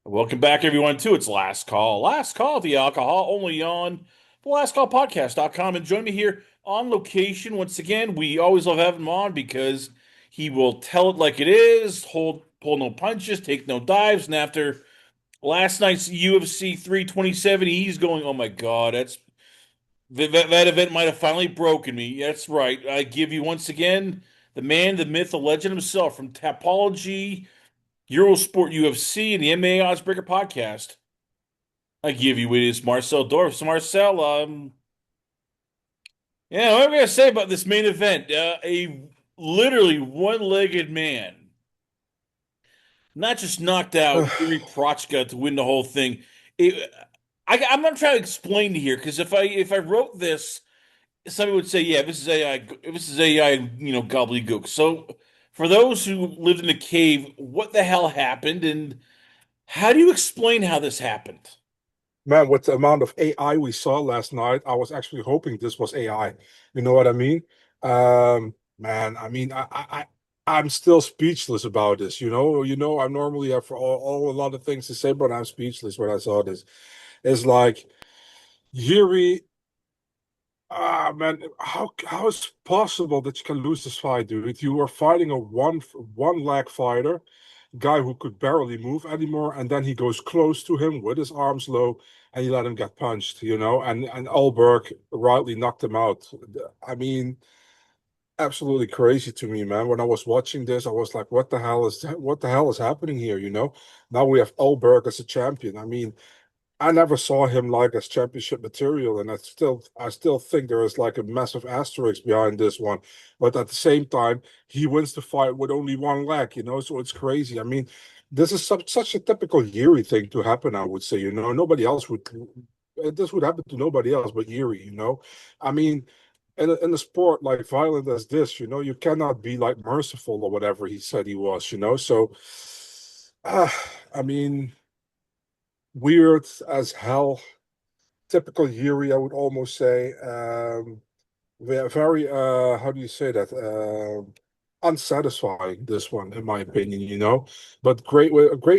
Welcome back, everyone, to It's Last Call. Last Call, the alcohol, only on the lastcallpodcast.com. And join me here on location. Once again, we always love having him on because he will tell it like it is, pull no punches, take no dives. And after last night's UFC 327, he's going, oh my God, that event might have finally broken me. That's right. I give you once again the man, the myth, the legend himself from Tapology, Eurosport UFC, and the MMA Oddsbreaker podcast. I give you it is Marcel Dorff. So Marcel, yeah, what am I gonna say about this main event? A literally one-legged man, not just knocked out Jiri Prochazka to win the whole thing. It, I'm not trying to explain here because if I wrote this, somebody would say, "Yeah, this is AI. This is AI. Gobbledygook." So for those who lived in a cave, what the hell happened, and how do you explain how this happened? Man, with the amount of AI we saw last night, I was actually hoping this was AI. You know what I mean? Man, I mean, I'm still speechless about this. I normally have all a lot of things to say, but I'm speechless when I saw this. It's like Yuri. Man, how is it possible that you can lose this fight, dude? You are fighting a one leg fighter, guy who could barely move anymore, and then he goes close to him with his arms low, and you let him get punched, and Ulberg rightly knocked him out. I mean, absolutely crazy to me, man. When I was watching this, I was like, what the hell is happening here? Now we have Ulberg as a champion. I mean, I never saw him like as championship material, and I still think there is like a massive asterisk behind this one. But at the same time, he wins the fight with only one leg, so it's crazy. I mean, this is such a typical Yuri thing to happen, I would say, nobody else would this would happen to nobody else but Yuri. I mean, in a sport like violent as this, you cannot be like merciful or whatever he said he was. So uh, I mean, weird as hell, typical Yuri, I would almost say. Very, how do you say that? Unsatisfying, this one, in my opinion. But great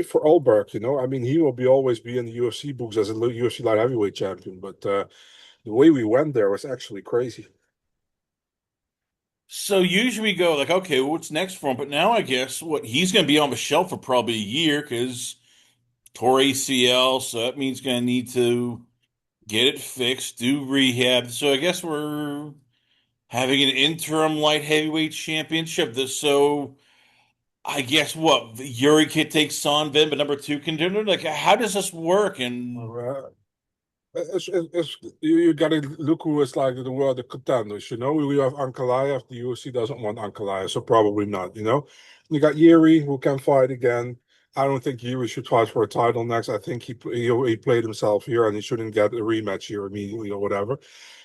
for Ulberg. I mean, he will always be in the UFC books as a UFC light heavyweight champion. But the way we went there was actually crazy. So usually we go like, okay, well, what's next for him? But now I guess what he's going to be on the shelf for probably a year because tore ACL, so that means going to need to get it fixed, do rehab. So I guess we're having an interim light heavyweight championship. So I guess what Yuri Kid takes on then, but number two contender. Like, how does this work? And Uh, you got to look who is like the world the contenders. We have Ankalaev. The UFC doesn't want Ankalaev, so probably not. You got Yuri who can fight again. I don't think Yuri should fight for a title next. I think he played himself here and he shouldn't get a rematch here immediately or whatever.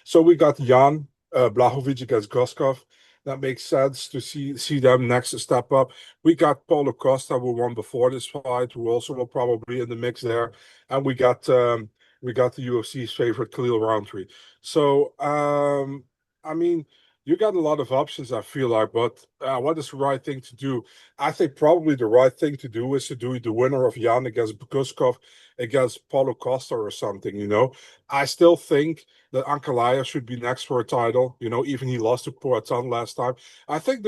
So we got Jan Blachowicz against Goskov. That makes sense to see them next to step up. We got Paulo Costa who won before this fight, who also will probably in the mix there, and we got the UFC's favorite Khalil Roundtree. So, I mean, you got a lot of options, I feel like, but what is the right thing to do? I think probably the right thing to do is to do the winner of Jan against Bukuskov against Paulo Costa or something. I still think that Ankalaev should be next for a title. Even he lost to Poatan last time. I think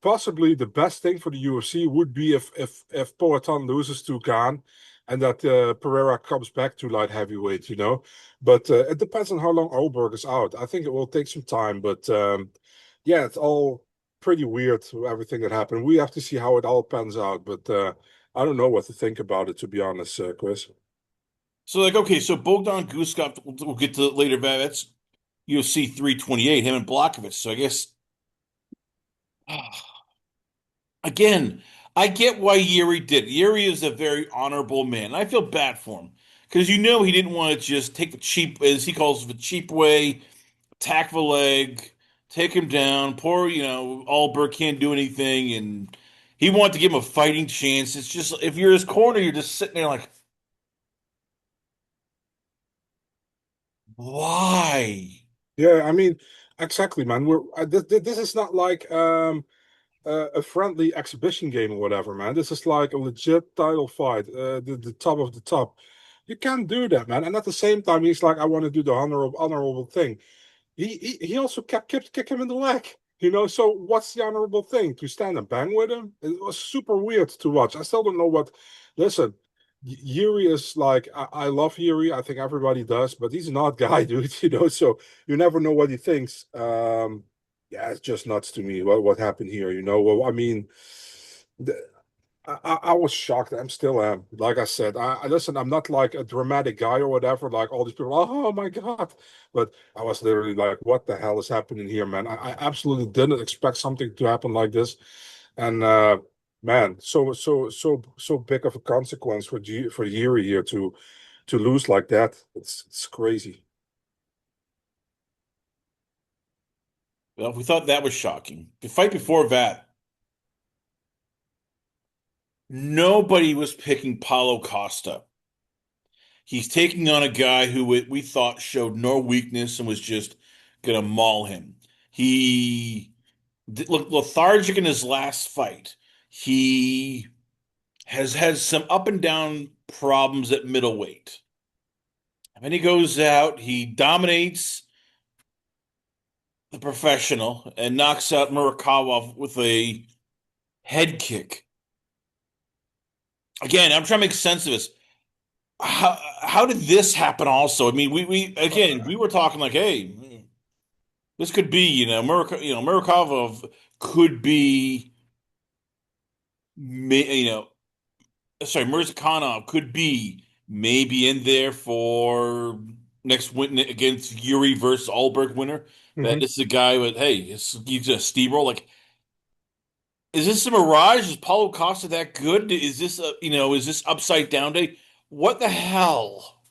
possibly the best thing for the UFC would be if Poatan loses to Gane and that Pereira comes back to light heavyweight. But it depends on how long Ulberg is out. I think it will take some time, but yeah, it's all pretty weird, everything that happened. We have to see how it all pans out, but I don't know what to think about it, to be honest, Chris. so, like, okay, so Bogdan Guskov, we'll get to it later, but that's UFC 328, him and Blachowicz. So I guess again, I get why Yuri did it. Yuri is a very honorable man. I feel bad for him because he didn't want to just take the cheap, as he calls it, the cheap way, tack the leg, take him down. Poor, Allberg can't do anything, and he wanted to give him a fighting chance. It's just if you're his corner, you're just sitting there like, why? Yeah, I mean, exactly, man. This is not like a friendly exhibition game or whatever, man. This is like a legit title fight, the top of the top. You can't do that, man. And at the same time, he's like, I want to do the honorable thing. He also kept kick him in the leg. So what's the honorable thing? To stand and bang with him? It was super weird to watch. I still don't know what. Listen, Yuri is like I love Yuri. I think everybody does, but he's an odd guy, dude. So you never know what he thinks. Yeah, it's just nuts to me what happened here. Well, I mean, the, I was shocked. I'm still am. Like I said, I listen. I'm not like a dramatic guy or whatever. Like all these people. Oh my god! But I was literally like, what the hell is happening here, man? I absolutely didn't expect something to happen like this, and man, so big of a consequence for Yuri here to lose like that. It's crazy. Well, we thought that was shocking. The fight before that, nobody was picking Paulo Costa. He's taking on a guy who we thought showed no weakness and was just gonna maul him. He looked lethargic in his last fight. He has had some up and down problems at middleweight. And then he goes out, he dominates the professional and knocks out Murzakanov with a head kick. Again, I'm trying to make sense of this. How did this happen also? I mean, we again, we were talking like, hey, this could be, Murzakanov could be, you know, sorry, Murzakanov could be maybe in there for next win against Yuri versus Ulberg winner. That Mhm. this is a guy with, hey, he's a steamroll. Like, is this a mirage? Is Paulo Costa that good? Is this is this upside down day? What the hell?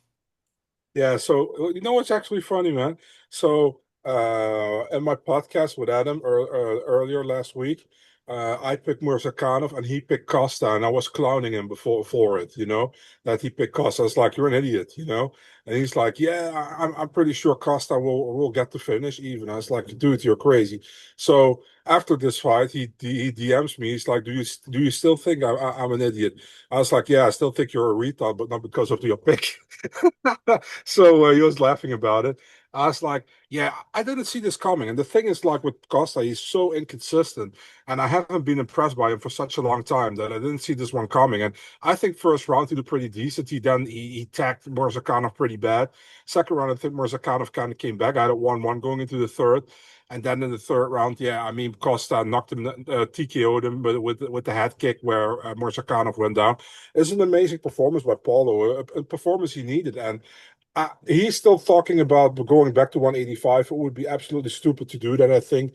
Yeah, so what's actually funny, man? So in my podcast with Adam earlier last week, I picked Murzakanov and he picked Costa, and I was clowning him before for it, that he picked Costa. I was like, "You're an idiot," and he's like, "Yeah, I'm pretty sure Costa will get the finish even." I was like, "Dude, you're crazy." So after this fight, he DMs me. He's like, "Do you still think I'm an idiot?" I was like, "Yeah, I still think you're a retard, but not because of your pick." So he was laughing about it. I was like, yeah, I didn't see this coming. And the thing is, like with Costa, he's so inconsistent. And I haven't been impressed by him for such a long time that I didn't see this one coming. And I think first round he did pretty decent. He tacked Murzakanov pretty bad. Second round, I think Murzakanov kind of came back. I had a 1-1 going into the third. And then in the third round, yeah, I mean, Costa knocked him, TKO'd him with the head kick where Murzakanov went down. It's an amazing performance by Paulo, a performance he needed. And he's still talking about going back to 185. It would be absolutely stupid to do that. I think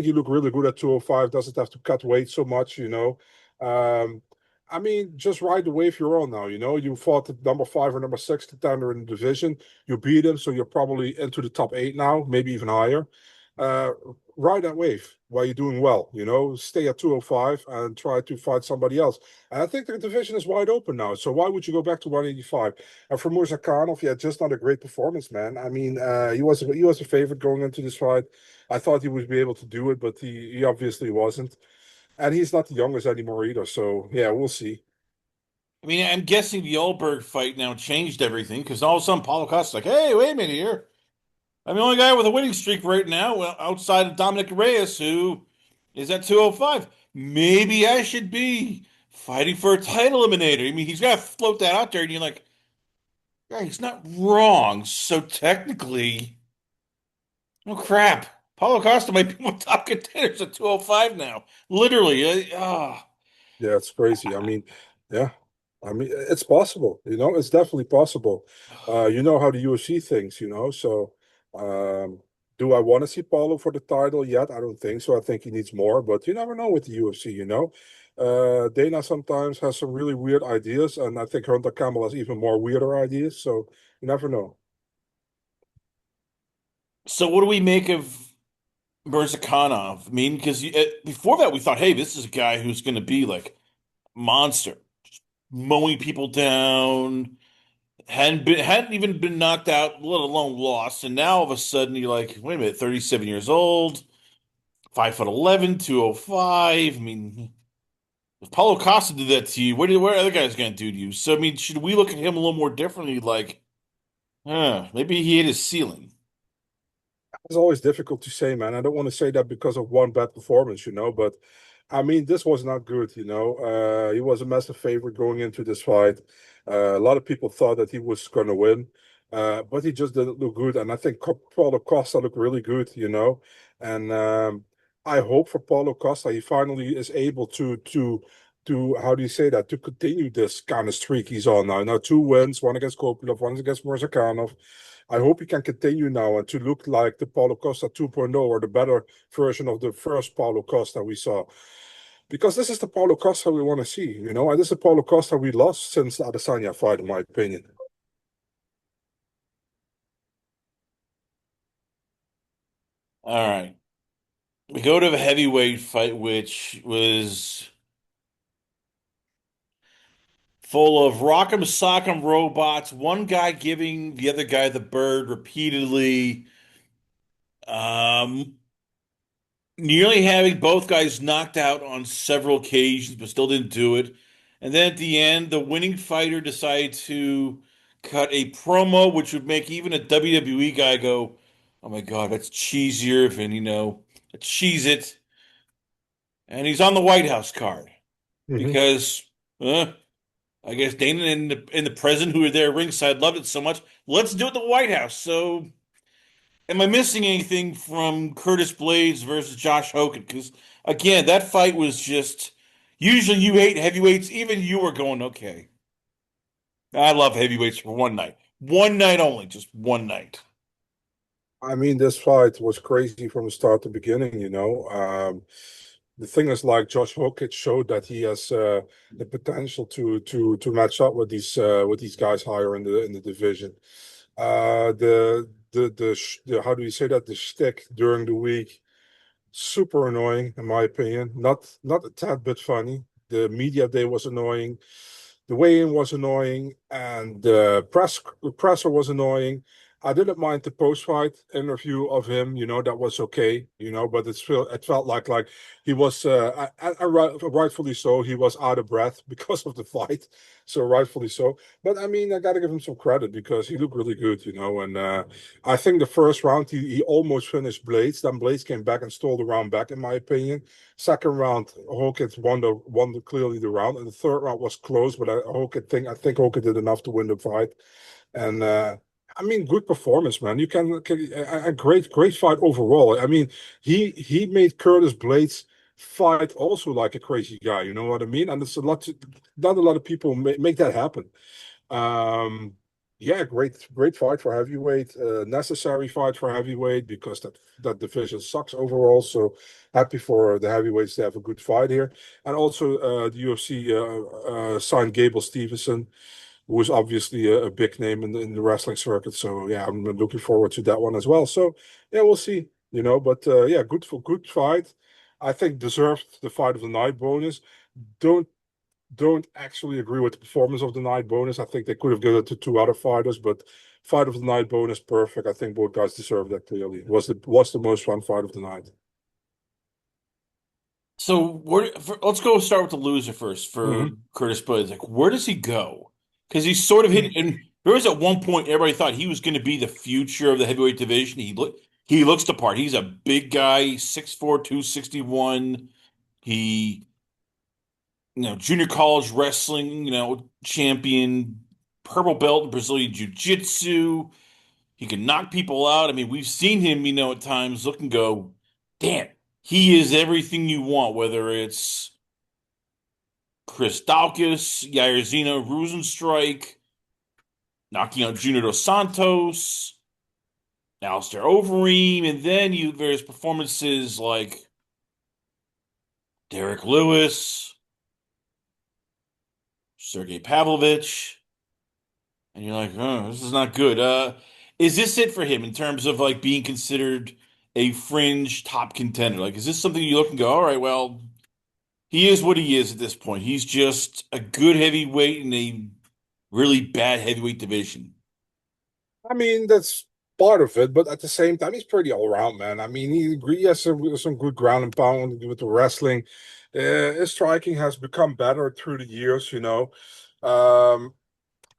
you look really good at 205. Doesn't have to cut weight so much. Um, I mean, just ride the wave you're on now. You fought the number 5 or number 6 contender in the division. You beat him, so you're probably into the top 8 now, maybe even higher. Uh, Ride that wave while you're doing well. Stay at 205 and try to fight somebody else. And I think the division is wide open now. So why would you go back to 185? And for Murzakanov, yeah, just not a great performance, man. I mean, he was a favorite going into this fight. I thought he would be able to do it, but he obviously wasn't. And he's not the youngest anymore either. So yeah, we'll see. I mean, I'm guessing the Ulberg fight now changed everything because all of a sudden Paulo Costa's like, hey, wait a minute here. I'm the only guy with a winning streak right now, well, outside of Dominic Reyes, who is at 205. Maybe I should be fighting for a title eliminator. I mean, he's got to float that out there, and you're like, yeah, he's not wrong. So technically, oh crap. Paulo Costa might be one of the top contenders at 205 now. Literally. Yeah, it's crazy. I mean, yeah, I mean, it's possible. It's definitely possible. You know how the UFC thinks. So, um, do I want to see Paulo for the title yet? I don't think so. I think he needs more, but you never know with the UFC. Dana sometimes has some really weird ideas, and I think Hunter Campbell has even more weirder ideas. So you never know. So what do we make of Murzakanov? I mean, because before that we thought, hey, this is a guy who's going to be like monster, mowing people down, hadn't even been knocked out, let alone lost. And now all of a sudden you're like, wait a minute, 37 years old, 5'11", 205. I mean, if Paulo Costa did that to you, what are other guys going to do to you? So, I mean, should we look at him a little more differently? Like, maybe he hit his ceiling. It's always difficult to say, man. I don't want to say that because of one bad performance, but I mean, this was not good. He was a massive favorite going into this fight. A lot of people thought that he was going to win, but he just didn't look good. And I think Paulo Costa looked really good. And I hope for Paulo Costa he finally is able to how do you say that, to continue this kind of streak he's on now. Now, two wins, one against Kopilov, one against Murzakanov. I hope he can continue now and to look like the Paulo Costa 2.0 or the better version of the first Paulo Costa we saw. Because this is the Paulo Costa we want to see, and this is the Paulo Costa we lost since the Adesanya fight, in my opinion. All right. We go to the heavyweight fight, which was full of rock'em sock'em robots, one guy giving the other guy the bird repeatedly, um, nearly having both guys knocked out on several occasions, but still didn't do it. And then at the end, the winning fighter decided to cut a promo, which would make even a WWE guy go, "Oh my God, that's cheesier than, cheese it." And he's on the White House card Hmm. because, I guess Dana and the president who were there ringside loved it so much. Let's do it at the White House. So, am I missing anything from Curtis Blaydes versus Josh Hokit? Because again, that fight was just. Usually, you hate heavyweights. Even you were going, okay. I love heavyweights for one night only, just one night. I mean, this fight was crazy from the start to beginning. The thing is, like Josh Hokit showed that he has the potential to match up with these guys higher in the division. The how do you say that, the shtick during the week, super annoying in my opinion. Not a tad bit funny. The media day was annoying. The weigh-in was annoying, and the presser was annoying. I didn't mind the post-fight interview of him. That was okay. But it felt like he was, rightfully so, he was out of breath because of the fight. So rightfully so. But I mean, I got to give him some credit because he looked really good. And I think the first round he almost finished Blaydes. Then Blaydes came back and stole the round back, in my opinion. Second round, Hokit won clearly the round, and the third round was close. But I think Hokit did enough to win the fight. And I mean, good performance, man. You can a great fight overall. I mean, he made Curtis Blaydes fight also like a crazy guy. You know what I mean? And it's not a lot of people make that happen. Um, yeah, great fight for heavyweight. Necessary fight for heavyweight because that division sucks overall. So happy for the heavyweights to have a good fight here. And also the UFC signed Gable Stevenson, who is obviously a big name in the wrestling circuit. So yeah, I'm looking forward to that one as well. So yeah, we'll see. But yeah, good fight. I think deserved the fight of the night bonus. Don't don't actually agree with the performance of the night bonus. I think they could have given it to two other fighters, but fight of the night bonus, perfect. I think both guys deserve that clearly. Was the most fun fight of the night. So let's go start with the loser first for Hmm. Curtis Blaydes. Like, where does he go? Because he's sort of hit, and there was at one point everybody thought he was going to be the future of the heavyweight division. He looks the part. He's a big guy, 6'4", 261. He, junior college wrestling, champion, purple belt in Brazilian Jiu-Jitsu. He can knock people out. I mean, we've seen him, at times look and go, damn, he is everything you want, whether it's Chris Daukaus, Jairzinho Rosenstrike, knocking out Junior Dos Santos, Alistair Overeem, and then there's performances like Derek Lewis, Sergey Pavlovich, and you're like, oh, this is not good. Is this it for him in terms of like being considered a fringe top contender? Like, is this something you look and go, all right, well, he is what he is at this point. He's just a good heavyweight in a really bad heavyweight division. I mean, that's part of it, but at the same time, he's pretty all around, man. I mean, he has some good ground and pound with the wrestling. His striking has become better through the years, you know. Um,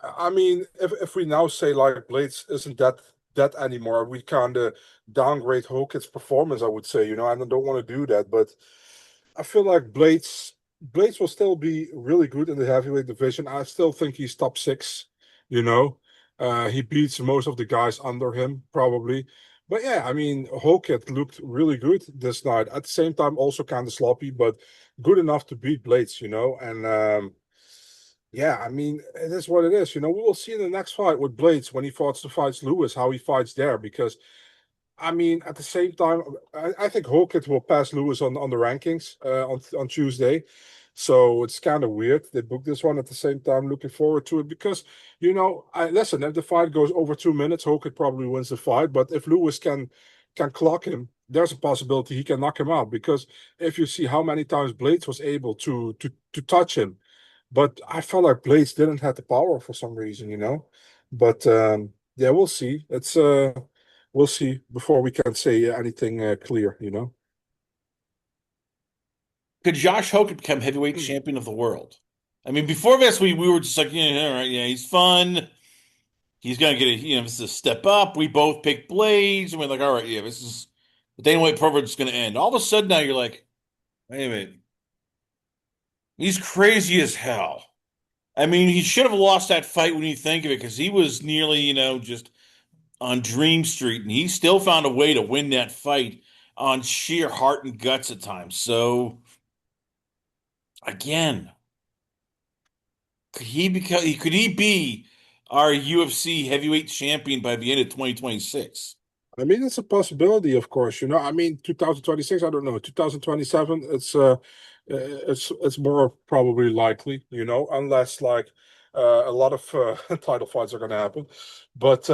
I mean, if we now say like Blaydes isn't that anymore, we kind of downgrade Hokit's performance, I would say, you know, and I don't want to do that, but I feel like Blaydes will still be really good in the heavyweight division. I still think he's top six, you know. He beats most of the guys under him, probably. But yeah, I mean, Hokit looked really good this night. At the same time, also kind of sloppy, but good enough to beat Blaydes, you know. And yeah, I mean, it is what it is. You know, we will see in the next fight with Blaydes when he fights Lewis, how he fights there. Because I mean, at the same time, I think Hokit will pass Lewis on the rankings on Tuesday. So it's kind of weird. They booked this one at the same time. Looking forward to it because, you know, listen. If the fight goes over 2 minutes, Hokit probably wins the fight. But if Lewis can clock him, there's a possibility he can knock him out. Because if you see how many times Blaydes was able to touch him, but I felt like Blaydes didn't have the power for some reason, you know. But yeah, we'll see. We'll see before we can say anything clear, you know. Could Josh Hokit become heavyweight champion of the world? I mean, before this, we were just like, yeah, all right, yeah, he's fun. He's gonna get this is a step up. We both picked Blaydes, and we're like, all right, yeah, this is the Dana White program is gonna end. All of a sudden, now you're like, wait a minute, he's crazy as hell. I mean, he should have lost that fight when you think of it, because he was nearly, just on Dream Street, and he still found a way to win that fight on sheer heart and guts at times. So again, could he be our UFC heavyweight champion by the end of 2026? I mean, it's a possibility, of course, you know. I mean, 2026, I don't know. 2027, it's more probably likely, you know, unless like a lot of title fights are going to happen. But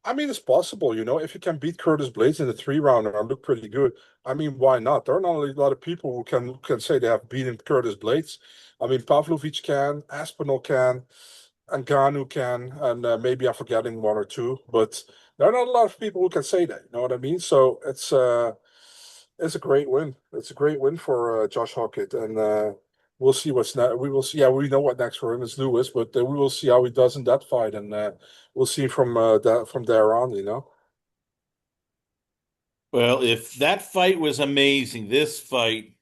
I mean, it's possible, you know, if you can beat Curtis Blaydes in the 3 rounder and look pretty good. I mean, why not? There are not only a lot of people who can say they have beaten Curtis Blaydes. I mean, Pavlovich can, Aspinall can, and Ngannou can, and maybe I'm forgetting one or two, but there are not a lot of people who can say that. You know what I mean? So it's a great win. It's a great win for Josh Hokit, and we'll see what's next. We will see. Yeah, we know what next for him is Lewis, but we will see how he does in that fight, and we'll see from there on. You know. Well, if that fight was amazing, this fight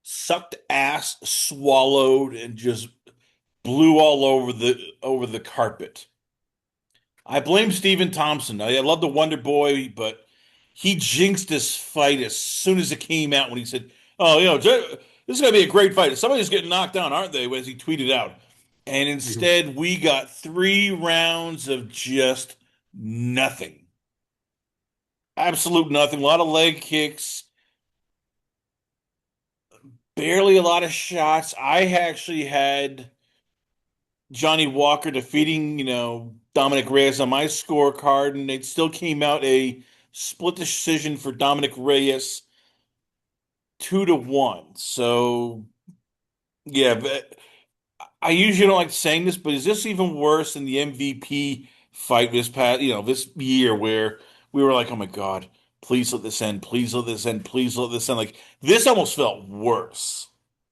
sucked ass, swallowed, and just blew all over the carpet. I blame Stephen Thompson. I love the Wonder Boy, but he jinxed this fight as soon as it came out when he said, "Oh, this is going to be a great fight. Somebody's getting knocked down, aren't they?" As he tweeted out. And Mhm. instead, we got 3 rounds of just nothing. Absolute nothing. A lot of leg kicks, barely a lot of shots. I actually had Johnny Walker defeating, Dominic Reyes on my scorecard, and it still came out a split decision for Dominic Reyes, 2-1. So yeah, but I usually don't like saying this, but is this even worse than the MVP fight this year where we were like, oh my God, please let this end, please let this end, please let this end. Like this almost felt worse.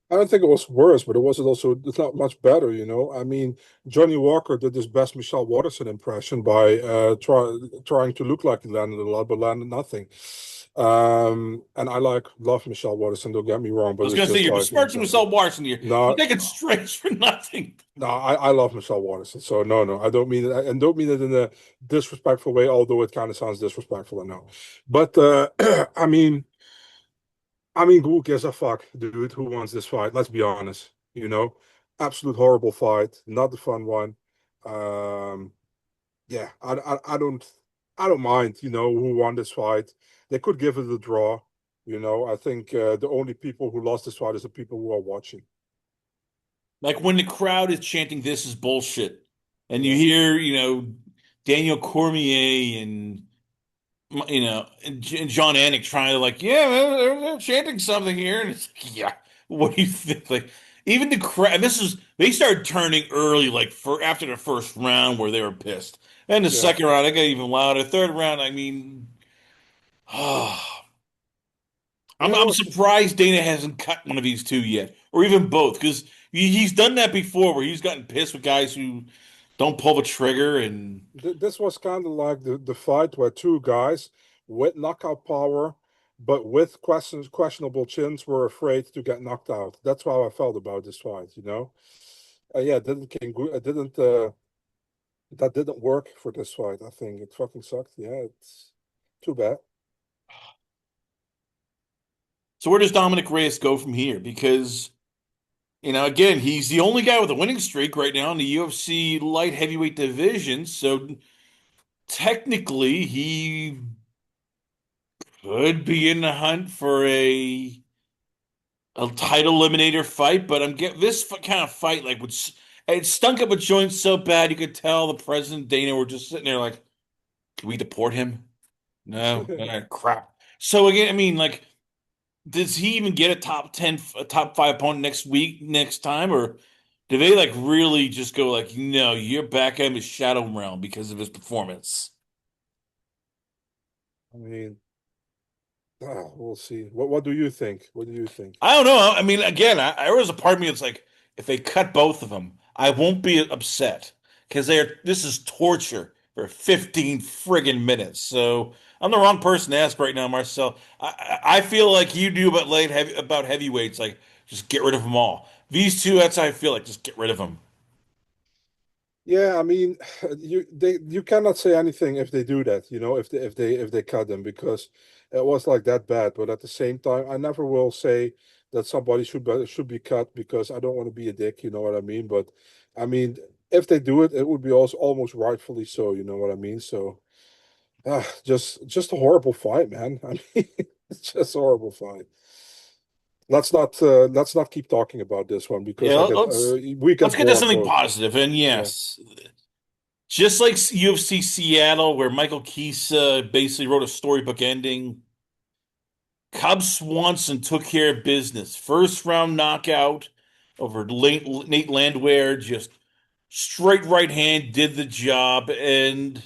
I don't think it was worse, but it's not much better, you know. I mean, Johnny Walker did his best Michelle Waterson impression by trying to look like he landed a lot, but landed nothing. And I love Michelle Waterson, don't get me wrong, I but was it's gonna say just you're like besmirching Marcel Larson here. You're no, taking straight for nothing. no, I love Michelle Waterson. So no, I don't mean it, and don't mean it in a disrespectful way, although it kind of sounds disrespectful, I know. But I mean, who gives a fuck, dude? Who wants this fight? Let's be honest. You know, absolute horrible fight, not a fun one. Um, yeah, I don't mind. You know, who won this fight? They could give it a draw. You know, I think the only people who lost this fight is the people who are watching. Like when the crowd is chanting, "This is bullshit," and you Yeah. hear, Daniel Cormier and and John Anik trying to like, yeah, they're chanting something here, and it's like, yeah, what do you think? Like, even the crowd. And this is they started turning early, like for after the first round where they were pissed. And the Yeah. second round, I got even louder. Third round, I mean, I'm Yeah, I'm well, surprised Dana hasn't cut one of these two yet, or even both, because he's done that before, where he's gotten pissed with guys who don't pull the trigger. And this was kind of like the fight where two guys with knockout power, but with questionable chins, were afraid to get knocked out. That's how I felt about this fight, you know? Yeah, it didn't came good. It didn't that didn't work for this fight. I think it fucking sucked. Yeah, it's too bad. so where does Dominic Reyes go from here? Because again, he's the only guy with a winning streak right now in the UFC light heavyweight division. So technically, he could be in the hunt for a title eliminator fight. But I'm getting this kind of fight like it stunk up a joint so bad you could tell the president Dana were just sitting there like, can we deport him? No, crap. So again, I mean, like, does he even get a top 10, a top five opponent next week, next time, or do they like really just go like, no, you're back at his shadow realm because of his performance? I mean, we'll see. What do you think? What do you think? I don't know. I mean, again, there was a part of me that's like, if they cut both of them, I won't be upset because this is torture for 15 friggin' minutes. So I'm the wrong person to ask right now, Marcel. I feel like you do about heavyweights, like just get rid of them all. These two, that's how I feel like, just get rid of them. Yeah, I mean, you cannot say anything if they do that, you know, if they cut them because it was like that bad. But at the same time, I never will say that somebody should be cut because I don't want to be a dick, you know what I mean? But I mean, if they do it, it would be also almost rightfully so, you know what I mean? So, just a horrible fight, man. I mean, it's just a horrible fight. Let's not keep talking about this one because Yeah, we let's get get to bored something both. positive. And Yeah. yes, just like UFC Seattle, where Michael Kisa basically wrote a storybook ending, Cub Swanson took care of business. First round knockout over Nate Landwehr, just straight right hand, did the job, and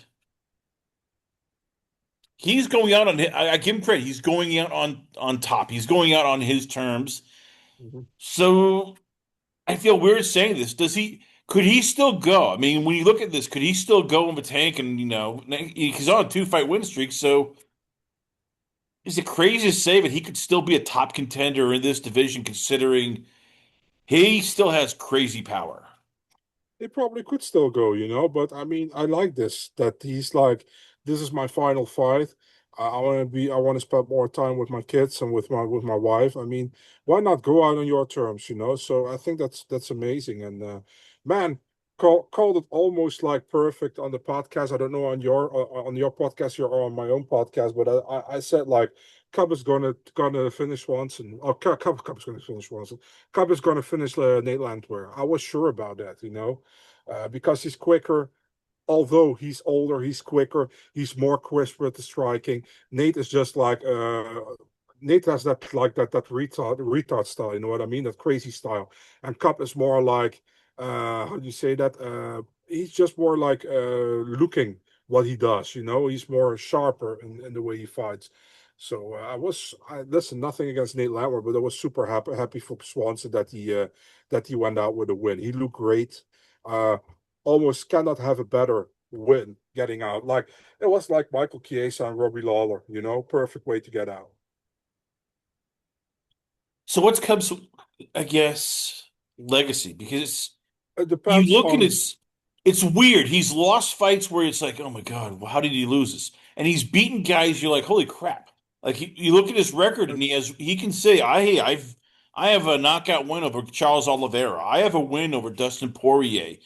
he's going out on. I give him credit. He's going out on top. He's going out on his terms. Mhm. So I feel weird saying this. Does he? Could he still go? I mean, when you look at this, could he still go in the tank? And he's on a two-fight win streak. So is it crazy to say that he could still be a top contender in this division, considering he still has crazy power? They probably could still go, you know, but I mean, I like this that he's like, this is my final fight. I want to spend more time with my kids and with my wife. I mean, why not go out on your terms, you know? So I think that's amazing. And man, called it almost like perfect on the podcast. I don't know on your podcast or on my own podcast, but I said like Cub is gonna finish once, and Cub is gonna finish once. Cub is gonna finish Nate Landwehr. I was sure about that, you know, because he's quicker. Although he's older, he's quicker. He's more crisp with the striking. Nate is just like Nate has that retard style. You know what I mean? That crazy style. And Cup is more like how do you say that? He's just more like looking what he does. You know, he's more sharper in the way he fights. So listen, nothing against Nate Landwehr, but I was super happy for Swanson that he went out with a win. He looked great. Uh, Almost cannot have a better win getting out. Like it was like Michael Chiesa and Robbie Lawler, you know, perfect way to get out. So what's Cubs, I guess, legacy? Because It you depends look and on it's weird. He's lost fights where it's like, oh my God, how did he lose this? And he's beaten guys you're like, holy crap. Like you look at his record and he can say, I have a knockout win over Charles Oliveira. I have a win over Dustin Poirier.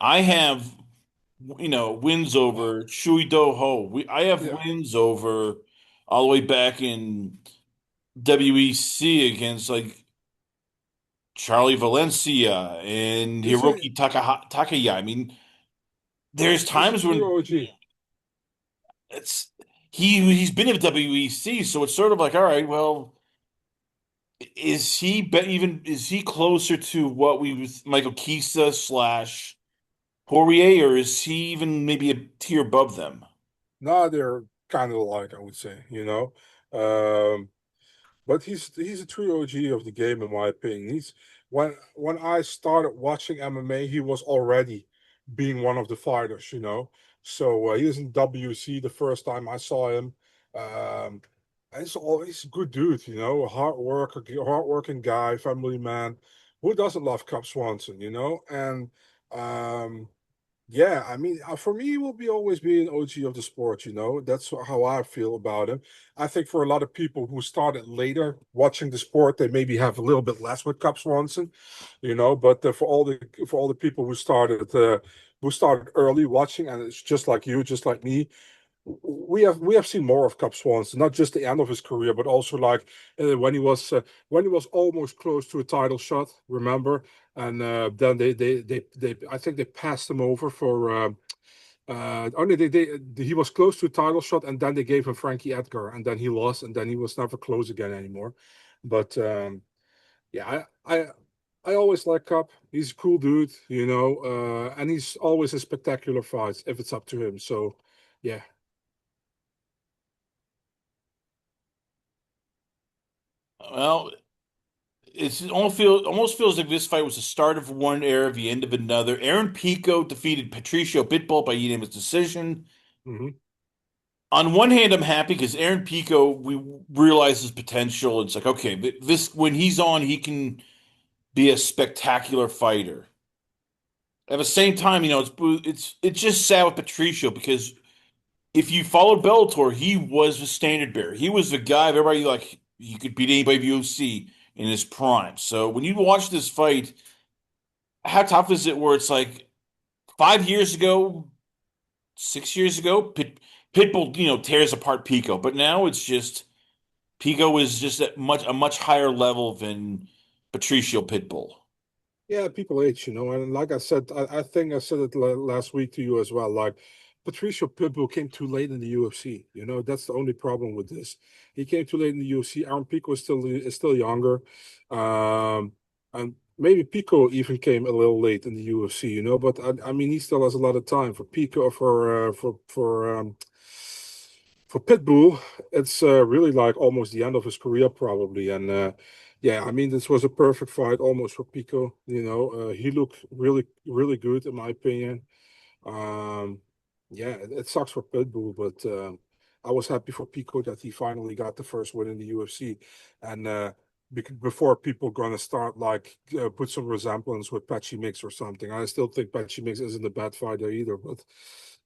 I have wins over Shui Do Ho. I have yeah. wins over all the way back in WEC against like Charlie Valencia and He's a Hiroki Takaya. I mean, there's he's a times true when OG. it's he's been at WEC, so it's sort of like, all right, well, Is he even is he closer to what we with Michael Kisa slash Poirier, or is he even maybe a tier above them? Now they're kind of alike, I would say, Um, but he's a true OG of the game, in my opinion. He's when I started watching MMA, he was already being one of the fighters, So he was in WC the first time I saw him. Um, and he's a good dude, a hard working guy, family man. Who doesn't love Cub Swanson, And yeah, I mean, for me, he will be always be an OG of the sport, That's how I feel about him. I think for a lot of people who started later watching the sport, they maybe have a little bit less with Cub Swanson, But for all the people who started early watching, and it's just like you, just like me, we have seen more of Cub Swanson, not just the end of his career, but also like when he was almost close to a title shot. Remember, and then they I think they passed him over for. Only he was close to a title shot, and then they gave him Frankie Edgar, and then he lost, and then he was never close again anymore. But yeah, I always like Cup. He's a cool dude, and he's always in spectacular fights if it's up to him. So yeah. Well, it almost feels like this fight was the start of one era, the end of another. Aaron Pico defeated Patricio Pitbull by unanimous decision. Mhm. On one hand, I'm happy because Aaron Pico, we realize his potential. It's like, okay, this when he's on, he can be a spectacular fighter. At the same time, it's just sad with Patricio because if you followed Bellator, he was the standard bearer. He was the guy everybody like he could beat anybody in UFC in his prime. So when you watch this fight, how tough is it where it's like 5 years ago, 6 years ago, Pitbull, tears apart Pico, but now it's just Pico is just at a much higher level than Patricio Pitbull. Yeah, people age, and like I said, I think I said it last week to you as well. Like Patricio Pitbull came too late in the UFC. That's the only problem with this. He came too late in the UFC. Aaron Pico is still younger, and maybe Pico even came a little late in the UFC. But I mean, he still has a lot of time for Pico for Pitbull. It's really like almost the end of his career, probably, and. Yeah, I mean, this was a perfect fight almost for Pico. He looked really, really good in my opinion. Um, yeah, it sucks for Pitbull, but I was happy for Pico that he finally got the first win in the UFC. And before people gonna start like put some resemblance with Patchy Mix or something, I still think Patchy Mix isn't a bad fighter either. But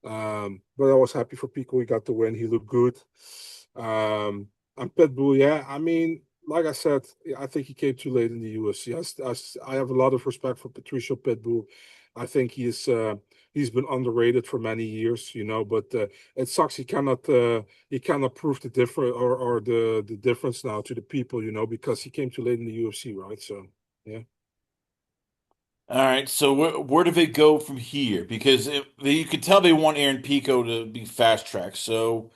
I was happy for Pico. He got the win. He looked good. Um, and Pitbull, yeah, I mean, like I said, I think he came too late in the UFC. I have a lot of respect for Patricio Pitbull. I think he's been underrated for many years, but it sucks he cannot prove the difference or the difference now to the people, because he came too late in the UFC, right? So yeah. All right, so where do they go from here? Because you could tell they want Aaron Pico to be fast tracked. So,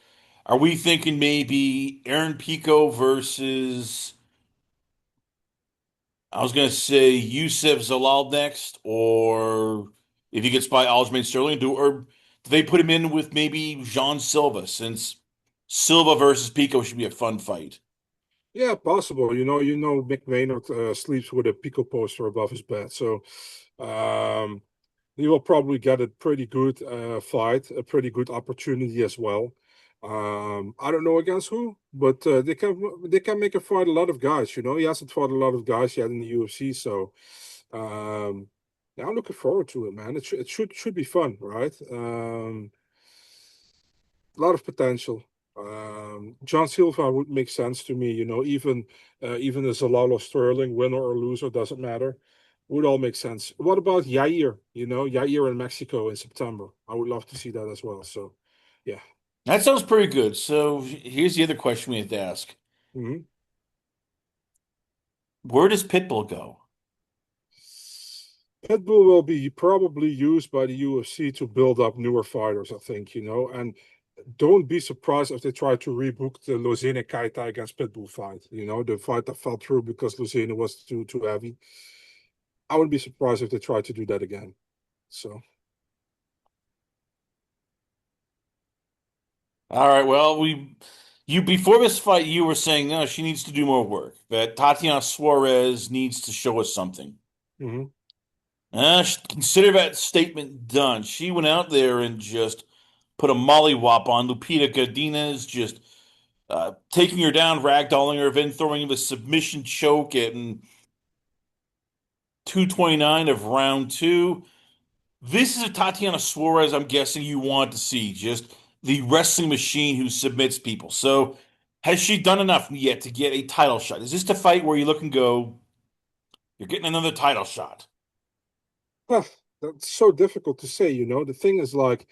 are we thinking maybe Aaron Pico versus I was gonna say Yusef Zalal next, or if he gets by Aljamain Sterling, or do they put him in with maybe Jean Silva since Silva versus Pico should be a fun fight? Yeah, possible. Mick Maynard sleeps with a Pico poster above his bed, so um, he will probably get a pretty good fight, a pretty good opportunity as well. I don't know against who, but they can make a fight a lot of guys. He hasn't fought a lot of guys yet in the UFC, so um, yeah, I'm looking forward to it, man. It should be fun, right? A lot of potential. John Silva would make sense to me. Even as a Lalo Sterling, winner or loser, doesn't matter. Would all make sense. What about Yair? Yair in Mexico in September. I would love to see that as well. So, yeah. That sounds pretty good. So here's the other question we have to ask: Mhm. Where does Pitbull go? Pitbull will be probably used by the UFC to build up newer fighters, I think, and don't be surprised if they try to rebook the Lozene Kaita against Pitbull fight. You know, the fight that fell through because Lozene was too heavy. I wouldn't be surprised if they try to do that again. So All right. Well, you before this fight, you were saying no, she needs to do more work. That Tatiana Suarez needs to show us something. mhm. Consider that statement done. She went out there and just put a mollywop on Lupita Godinez, just taking her down, ragdolling her, then throwing the submission choke at 229 of round two. This is a Tatiana Suarez I'm guessing you want to see, just the wrestling machine who submits people. So, has she done enough yet to get a title shot? Is this the fight where you look and go, you're getting another title shot? Huh, that's so difficult to say. You know, the thing is like,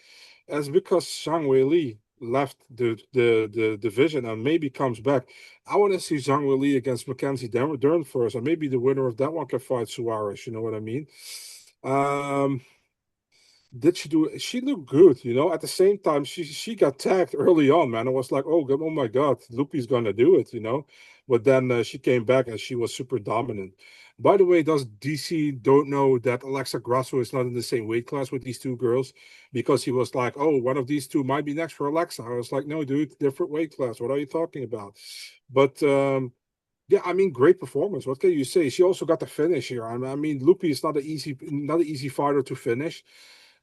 as because Zhang Weili left the division and maybe comes back, I want to see Zhang Weili against Mackenzie Dern first, and maybe the winner of that one can fight Suarez. You know what I mean? Um, did she do it? She looked good, you know. At the same time, she got tagged early on, man. I was like, oh my God, Lupi's gonna do it, you know. But then she came back and she was super dominant. By the way, does DC don't know that Alexa Grasso is not in the same weight class with these two girls? Because he was like, oh, one of these two might be next for Alexa. I was like, no, dude, different weight class. What are you talking about? But yeah, I mean, great performance. What can you say? She also got the finish here. I mean, Lupi is not an easy fighter to finish.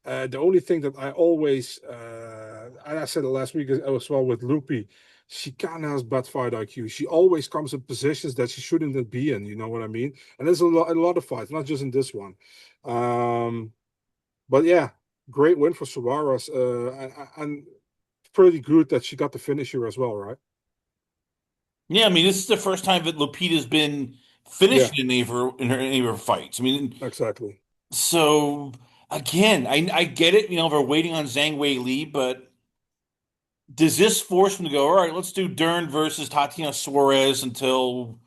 The only thing that I always, and I said it last week as well with Lupi, she kind of has bad fight IQ. She always comes in positions that she shouldn't be in. You know what I mean? And there's a lot of fights, not just in this one. Um, but yeah, great win for Suarez, and pretty good that she got the finisher as well, right? Yeah, I mean, this is the first time that Lupita's been Yeah, finished in any of her fights. I mean, exactly. so again, I get it. You know, they're waiting on Zhang Wei Li, but does this force them to go? All right, let's do Dern versus Tatiana Suarez until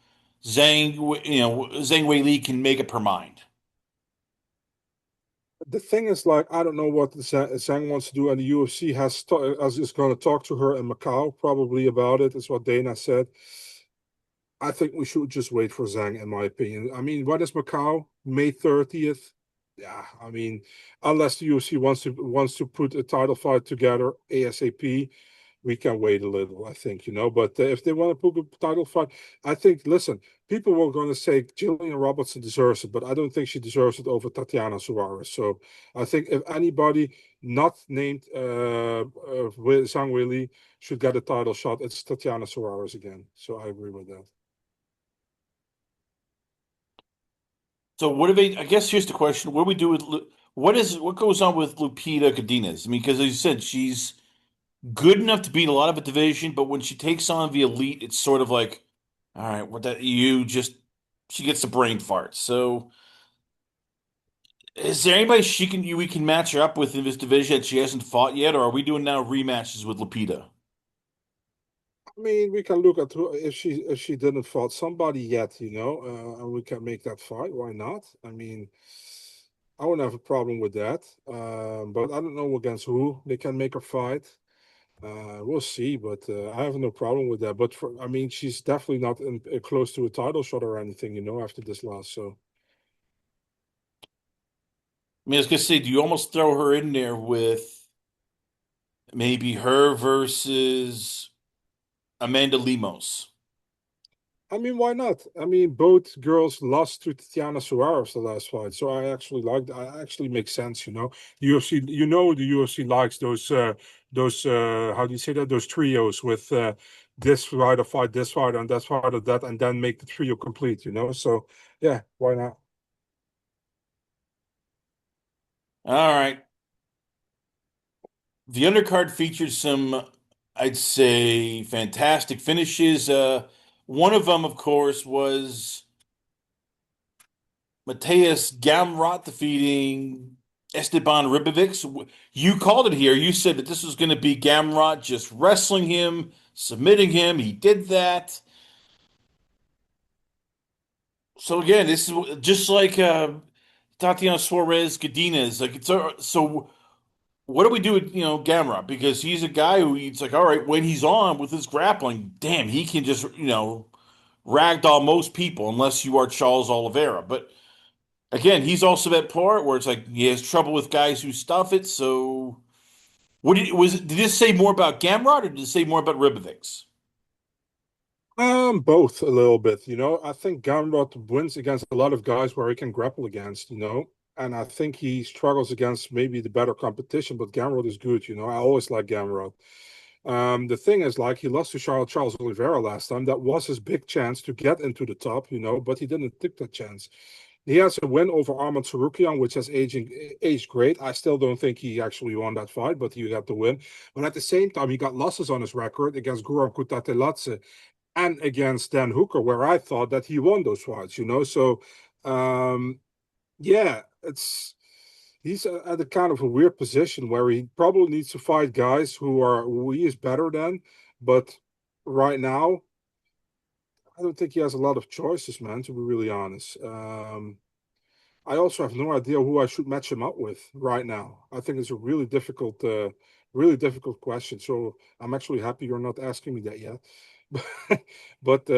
Zhang Wei Li can make up her mind. The thing is, like, I don't know what Zhang wants to do, and the UFC is going to talk to her in Macau probably about it. Is what Dana said. I think we should just wait for Zhang, in my opinion. I mean, what is Macau? May 30th? Yeah, I mean, unless the UFC wants to put a title fight together ASAP, we can wait a little, I think, you know. But if they want to put a title fight, I think, listen, people were going to say Jillian Robertson deserves it, but I don't think she deserves it over Tatiana Suarez. So I think if anybody not named Zhang Weili should get a title shot, it's Tatiana Suarez again. So I agree with that. So what do they? I guess here's the question: what do we do with what goes on with Lupita Godinez? I mean, because as you said, she's good enough to beat a lot of a division, but when she takes on the elite, it's sort of like, all right, what that you just she gets the brain fart. So is there anybody we can match her up with in this division that she hasn't fought yet, or are we doing now rematches with Lupita? I mean, we can look at if she didn't fight somebody yet, you know, and we can make that fight. Why not? I mean, I wouldn't have a problem with that. But I don't know against who they can make a fight. We'll see, but I have no problem with that. But I mean, she's definitely not close to a title shot or anything, you know, after this loss. So I mean, I was gonna say, do you almost throw her in there with maybe her versus Amanda Lemos? I mean, why not? I mean, both girls lost to Tatiana Suarez the last fight, so I actually like. I actually makes sense, you know. UFC, you know, the UFC likes those how do you say that? Those trios with this fighter fight this fighter and that fighter that, and then make the trio complete, you know. So yeah, why not? All right. The undercard featured some, I'd say, fantastic finishes. One of them, of course, was Mateus Gamrot defeating Esteban Ribovics. You called it here. You said that this was going to be Gamrot just wrestling him, submitting him. He did that. So again, this is just like Tatiana Suarez Godinez. Like so. what do we do with Gamrot? Because he's a guy who it's like, all right, when he's on with his grappling, damn, he can just ragdoll most people unless you are Charles Oliveira. But again, he's also that part where it's like he has trouble with guys who stuff it. So did this say more about Gamrot or did it say more about Ribovics? Both a little bit, I think Gamrot wins against a lot of guys where he can grapple against, and I think he struggles against maybe the better competition, but Gamrot is good, I always like Gamrot. The thing is, like, he lost to Charles Oliveira last time. That was his big chance to get into the top, but he didn't take that chance. He has a win over Arman Tsarukyan, which has aged great. I still don't think he actually won that fight, but he got the win. But at the same time, he got losses on his record against Guram Kutateladze and against Dan Hooker, where I thought that he won those fights. So, um, yeah, he's at a kind of a weird position where he probably needs to fight guys who he is better than, but right now, I don't think he has a lot of choices, man, to be really honest. I also have no idea who I should match him up with right now. I think it's a really difficult question. So I'm actually happy you're not asking me that yet. But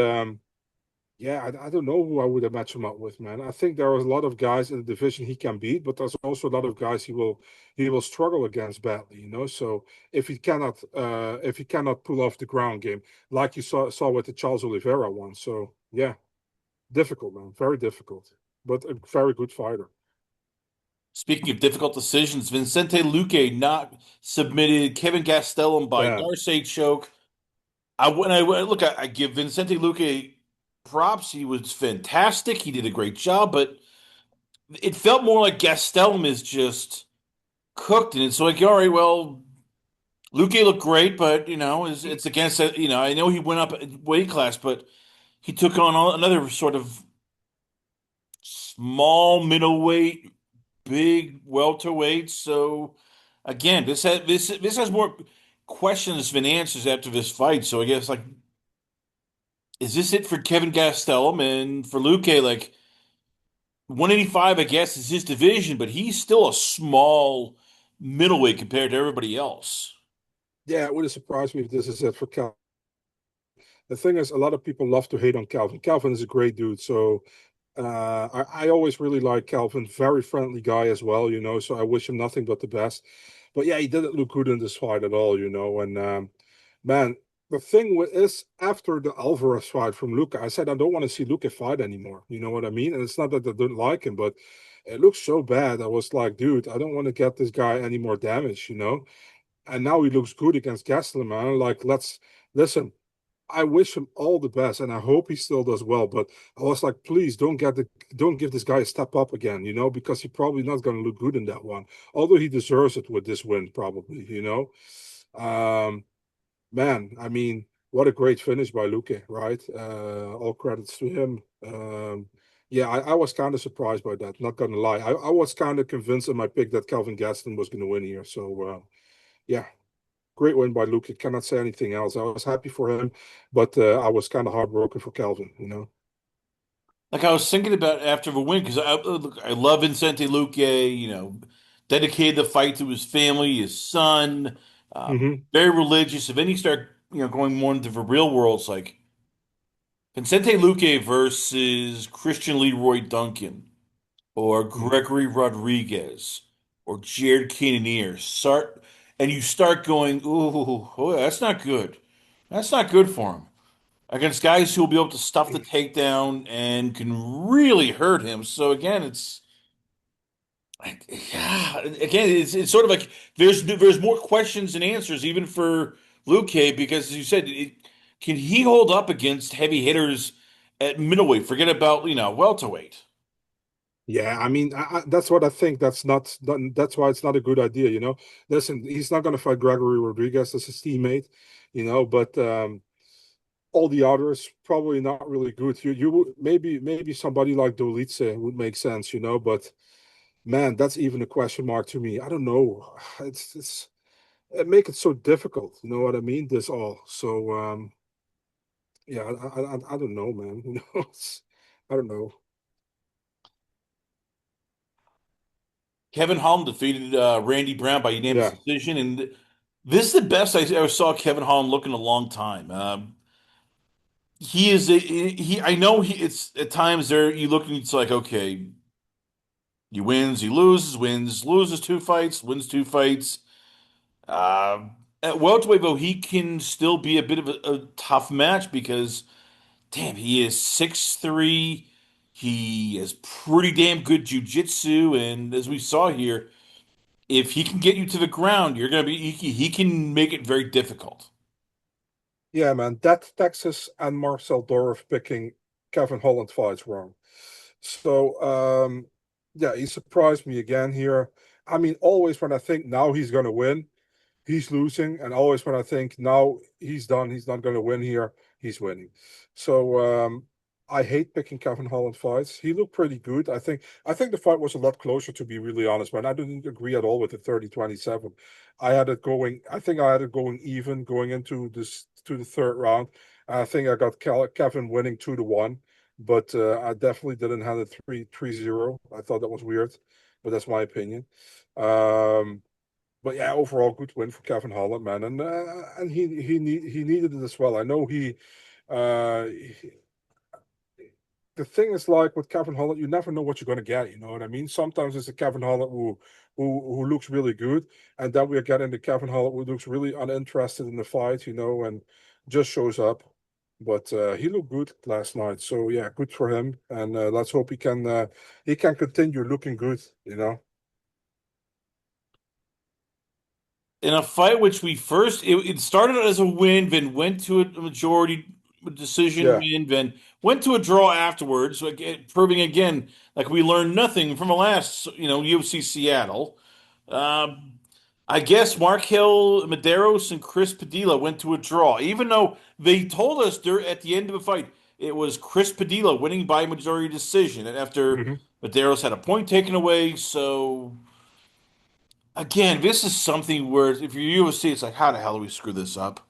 yeah, I don't know who I would have matched him up with, man. I think there are a lot of guys in the division he can beat, but there's also a lot of guys he will struggle against badly. So if he cannot pull off the ground game, like you saw with the Charles Oliveira one. So yeah, difficult, man. Very difficult. But a very good fighter. Speaking of difficult decisions, Vincente Luque not submitted Kevin Gastelum by Yeah. Darce choke. I give Vincente Luque props. He was fantastic. He did a great job, but it felt more like Gastelum is just cooked, and it's like, all right, well, Luque looked great, but it's against I know he went up weight class, but he took on another sort of small middleweight, big welterweight. So again, this has more questions than answers after this fight. So I guess like, is this it for Kevin Gastelum and for Luque? Like 185, I guess, is his division, but he's still a small middleweight compared to everybody else. Yeah, it wouldn't surprise me if this is it for Calvin. The thing is, a lot of people love to hate on Calvin. Calvin is a great dude, so I always really like Calvin. Very friendly guy as well. So I wish him nothing but the best. But yeah, he didn't look good in this fight at all. And man, the thing is, after the Alvarez fight from Luca, I said I don't want to see Luca fight anymore. You know what I mean? And it's not that I don't like him, but it looks so bad. I was like, dude, I don't want to get this guy any more damage. And now he looks good against Gastelum, man. Like, let's listen. I wish him all the best, and I hope he still does well. But I was like, please don't give this guy a step up again, because he's probably not going to look good in that one. Although he deserves it with this win, probably. Um, man, I mean, what a great finish by Luque, right? All credits to him. Yeah, I was kind of surprised by that. Not gonna lie, I was kind of convinced in my pick that Calvin Gaston was going to win here. So yeah, great win by Luke. I cannot say anything else. I was happy for him, but I was kind of heartbroken for Calvin. Like I was thinking about after the win because I love Vincente Luque. Dedicated the fight to his family, his son. Uh, Hmm. Very religious. And then you start going more into the real world. It's like Vincente Luque versus Christian Leroy Duncan or Gregory Rodriguez or Jared Cannonier. You start going, ooh, oh, that's not good. That's not good for him against guys who will be able to stuff the takedown and can really hurt him. So again, it's sort of like there's more questions than answers even for Luque because as you said, can he hold up against heavy hitters at middleweight? Forget about welterweight. Yeah, I mean, that's what I think. That's why it's not a good idea. Listen, he's not going to fight Gregory Rodriguez as his teammate. But all the others probably not really good. Maybe somebody like Dolice would make sense. But man, that's even a question mark to me. I don't know. It's it make it so difficult. You know what I mean? This all. So yeah, I don't know, man. I don't know. Kevin Holland defeated Randy Brown by unanimous Yeah. decision, and this is the best I ever saw Kevin Holland look in a long time. He is he. I know he. It's at times there you look and it's like, okay, he wins, he loses, wins, loses two fights, wins two fights. Uh, at welterweight though, he can still be a bit of a tough match because damn, he is 6'3". He has pretty damn good jujitsu, and as we saw here, if he can get you to the ground, you're gonna be he can make it very difficult. Yeah, man. That Texas and Marcel Dorff picking Kevin Holland fights wrong. So yeah, he surprised me again here. I mean, always when I think now he's gonna win, he's losing, and always when I think now he's done, he's not going to win here, he's winning. So I hate picking Kevin Holland fights. He looked pretty good. I think the fight was a lot closer, to be really honest, man. I didn't agree at all with the 30-27. I think I had it going even going into this to the third round. I think I got Kevin winning 2-1, but I definitely didn't have it 3-0. I thought that was weird, but that's my opinion. Um, but yeah, overall good win for Kevin Holland, man, and he needed it as well. I know the thing is like with Kevin Holland, you never know what you're going to get. You know what I mean? Sometimes it's a Kevin Holland who looks really good, and then we're getting the Kevin Holland who looks really uninterested in the fight, you know, and just shows up. But he looked good last night, so yeah, good for him, and let's hope he can continue looking good. You know? In a fight which we first it started as a win, then went to a majority decision Yeah. win, then went to a draw afterwards, like, proving again like we learned nothing from the last UFC Seattle. Um, I guess Markel Medeiros and Chris Padilla went to a draw, even though they told us there at the end of the fight it was Chris Padilla winning by majority decision, and after Hmm. Medeiros had a point taken away, so. Again, this is something where if you're UFC, it's like, how the hell do we screw this up?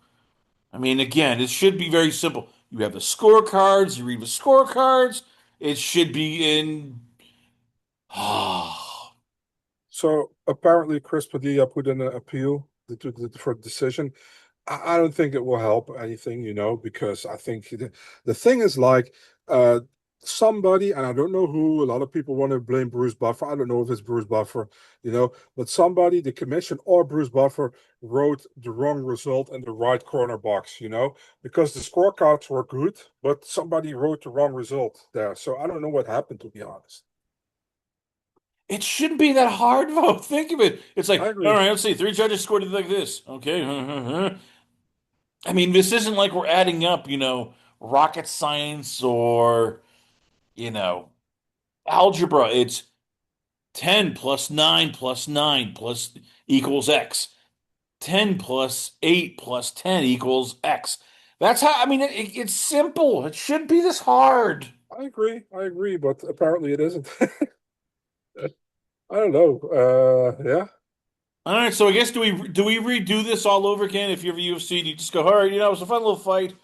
I mean, again, it should be very simple. You have the scorecards, you read the scorecards. It should be in. So apparently, Chris Padilla put in an appeal for decision. I don't think it will help anything, you know, because I think the thing is like uh somebody, and I don't know who, a lot of people want to blame Bruce Buffer. I don't know if it's Bruce Buffer, you know, but somebody, the commission or Bruce Buffer, wrote the wrong result in the right corner box, you know, because the scorecards were good, but somebody wrote the wrong result there. So I don't know what happened, to be honest. It shouldn't be that hard, though. Think of it. It's I like, all agree. right, let's see. Three judges scored it like this. Okay. I mean, this isn't like we're adding up, rocket science or, you know, algebra. It's 10 plus 9 plus 9 plus equals X. 10 plus 8 plus 10 equals X. That's how, I mean, it's simple. It shouldn't be this hard. I agree. I agree, but apparently it isn't. I don't know. Yeah. All right, so I guess do we redo this all over again? If you're a UFC, do you just go, all right, it was a fun little fight.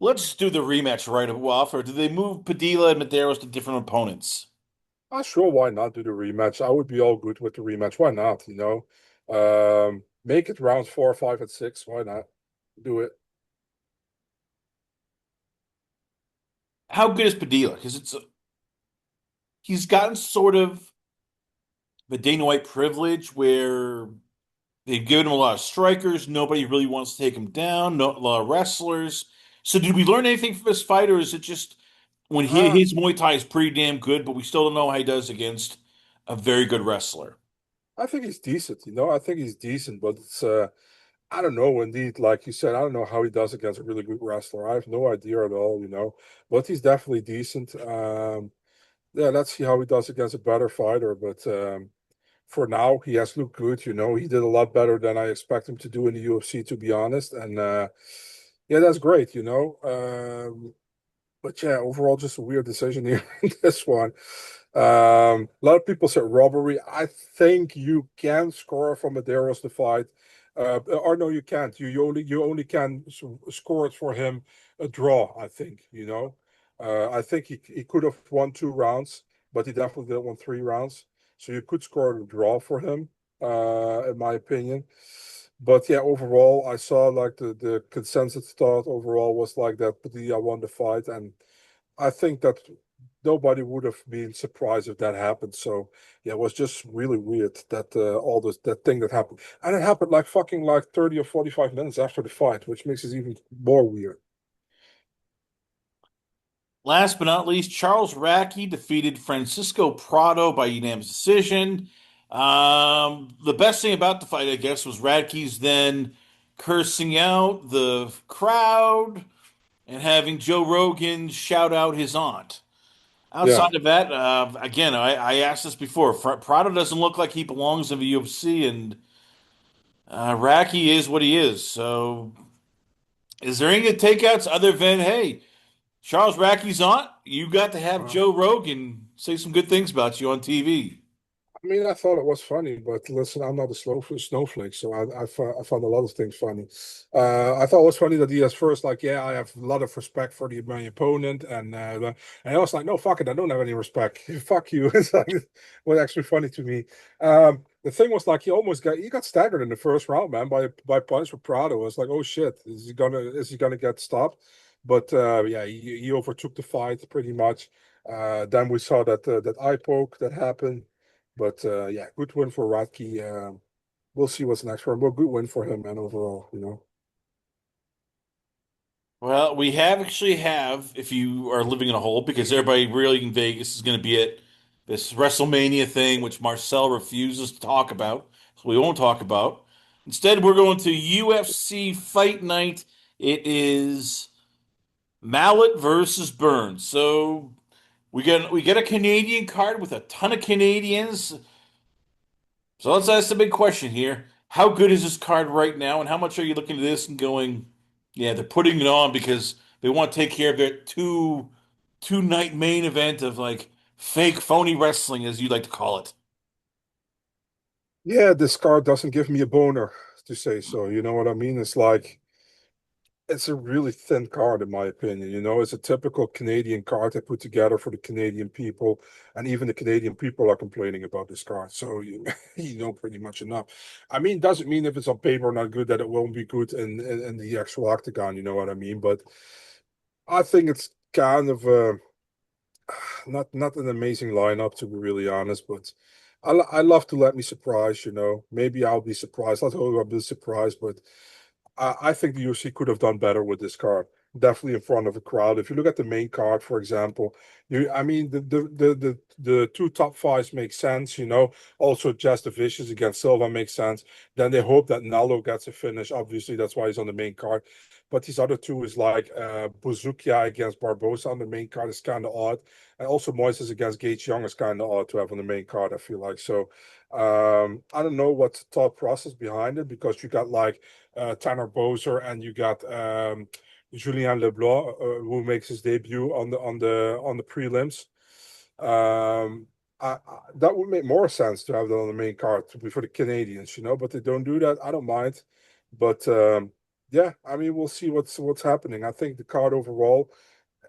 Let's do the rematch right off, or do they move Padilla and Medeiros to different opponents? Sure, why not do the rematch? I would be all good with the rematch. Why not? You know, make it rounds 4, 5, and 6. Why not? Do it. How good is Padilla? Because he's gotten sort of the Dana White privilege where they've given him a lot of strikers. Nobody really wants to take him down. No, a lot of wrestlers. So did we learn anything from this fight, or is it just when Uh, his Muay Thai is pretty damn good, but we still don't know how he does against a very good wrestler? I think he's decent. You know, I think he's decent, but it's I don't know. Indeed, like you said, I don't know how he does against a really good wrestler. I have no idea at all. You know, but he's definitely decent. Yeah, let's see how he does against a better fighter. But for now, he has looked good. You know, he did a lot better than I expect him to do in the UFC, to be honest. And yeah, that's great. You know, but yeah, overall, just a weird decision here in this one. A lot of people said robbery. I think you can score from Medeiros to fight. Or no, you can't. You only can score it for him a draw, I think, you know. I think he could have won 2 rounds, but he definitely didn't win 3 rounds. So you could score a draw for him, in my opinion. But yeah, overall, I saw like the consensus thought overall was like that Padilla won the fight, and I think that nobody would have been surprised if that happened. So yeah, it was just really weird that all this that thing that happened, and it happened like fucking like 30 or 45 minutes after the fight, which makes it even more weird. Last but not least, Charles Radtke defeated Francisco Prado by unanimous decision. The best thing about the fight, I guess, was Radtke's then cursing out the crowd and having Joe Rogan shout out his aunt. Yeah. Outside of that, again, I asked this before. Prado doesn't look like he belongs in the UFC, and Radtke is what he is. So, is there any takeouts other than, hey, Charles Radtke's aunt, you got to have Joe Rogan say some good things about you on TV. I mean, I thought it was funny, but listen, I'm not a snowflake, so I found a lot of things funny. I thought it was funny that he has first like, yeah, I have a lot of respect for my opponent, and I was like, no, fuck it, I don't have any respect. Fuck you. It's like, it was actually funny to me. The thing was like he got staggered in the first round, man, by punch for Prado. I was like, oh shit, is he gonna get stopped? But yeah, he overtook the fight pretty much. Then we saw that eye poke that happened. But yeah, good win for Radke. We'll see what's next for him. But good win for him, man, overall, you know. Well, we actually have, if you are living in a hole, because everybody really in Vegas is going to be at this WrestleMania thing, which Marcel refuses to talk about, so we won't talk about. Instead, we're going to UFC Fight Night. It is Mallet versus Burns. So we get a Canadian card with a ton of Canadians. So let's ask the big question here. How good is this card right now, and how much are you looking at this and going, yeah, they're putting it on because they want to take care of their two night main event of like fake phony wrestling, as you like to call it. Yeah, this card doesn't give me a boner to say so. You know what I mean? It's like it's a really thin card in my opinion. You know, it's a typical Canadian card they put together for the Canadian people, and even the Canadian people are complaining about this card. So you you know pretty much enough. I mean, doesn't mean if it's on paper not good that it won't be good in the actual octagon. You know what I mean? But I think it's kind of not an amazing lineup to be really honest, but I love to let me surprise. You know, maybe I'll be surprised. I hope I'll be surprised, but I think the UFC could have done better with this card. Definitely in front of a crowd. If you look at the main card, for example, I mean, the two top fives make sense. You know, also Just the Vicious against Silva makes sense. Then they hope that Nalo gets a finish. Obviously, that's why he's on the main card. But these other two is like Buzukia against Barbosa on the main card is kind of odd, and also Moises against Gage Young is kind of odd to have on the main card. I feel like so. I don't know what the thought process behind it because you got like Tanner Boser and you got Julien Leblanc who makes his debut on the prelims. That would make more sense to have that on the main card to be for the Canadians, you know, but they don't do that. I don't mind, but yeah, I mean we'll see what's happening. I think the card overall.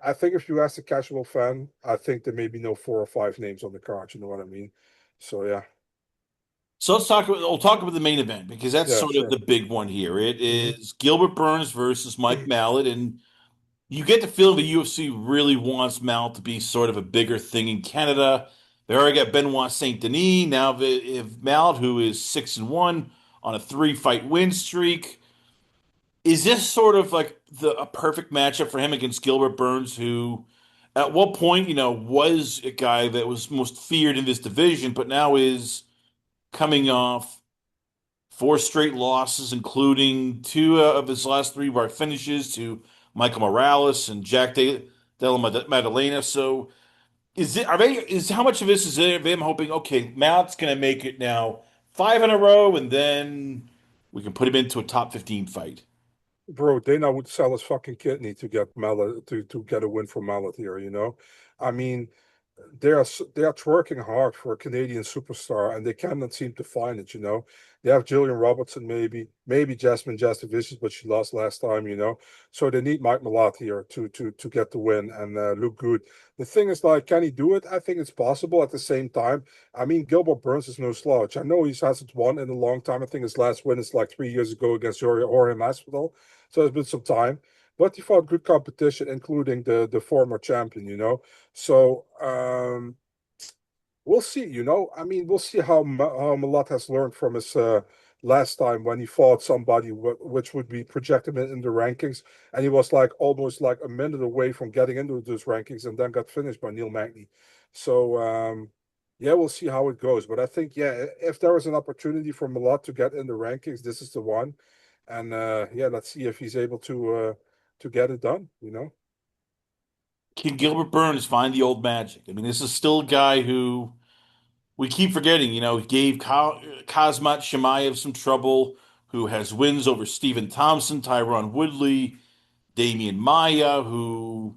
I think if you ask a casual fan, I think there may be no 4 or 5 names on the card. You know what I mean? So yeah, So we'll talk about the main event because that's yeah, sort of sure. the big one here. It Hmm. is Gilbert Burns versus Mike Mallet, and you get the feeling the UFC really wants Mallet to be sort of a bigger thing in Canada. They already got Benoit Saint Denis. Now, if Mallet, who is 6-1 on a 3 fight win streak, is this sort of like a perfect matchup for him against Gilbert Burns, who at what point, was a guy that was most feared in this division, but now is coming off 4 straight losses, including two of his last 3 finishes to Michael Morales and Jack Della Maddalena. So how much of this is them hoping, okay, Mount's going to make it now 5 in a row, and then we can put him into a top 15 fight? Bro, Dana would sell his fucking kidney to get Mallet to get a win for Mallet here, you know? I mean, they are twerking hard for a Canadian superstar, and they cannot seem to find it. They have Jillian Robertson, maybe Jasmine Jastovicius, but she lost last time. So they need Mike Malott here to get the win and look good. The thing is, like, can he do it? I think it's possible. At the same time, I mean, Gilbert Burns is no slouch. I know he hasn't won in a long time. I think his last win is like 3 years ago against Jorge Masvidal. So it's been some time. But he fought good competition, including the former champion. So we'll see. I mean, we'll see how Malott has learned from his last time when he fought somebody which would be projected in the rankings, and he was like almost like a minute away from getting into those rankings, and then got finished by Neil Magny. So yeah, we'll see how it goes. But I think, yeah, if there is an opportunity for Malott to get in the rankings, this is the one. And yeah, let's see if he's able to get it done. Can Gilbert Burns find the old magic? I mean, this is still a guy who we keep forgetting. He gave Kazmat Shemaev some trouble, who has wins over Stephen Thompson, Tyron Woodley, Damian Maia, who,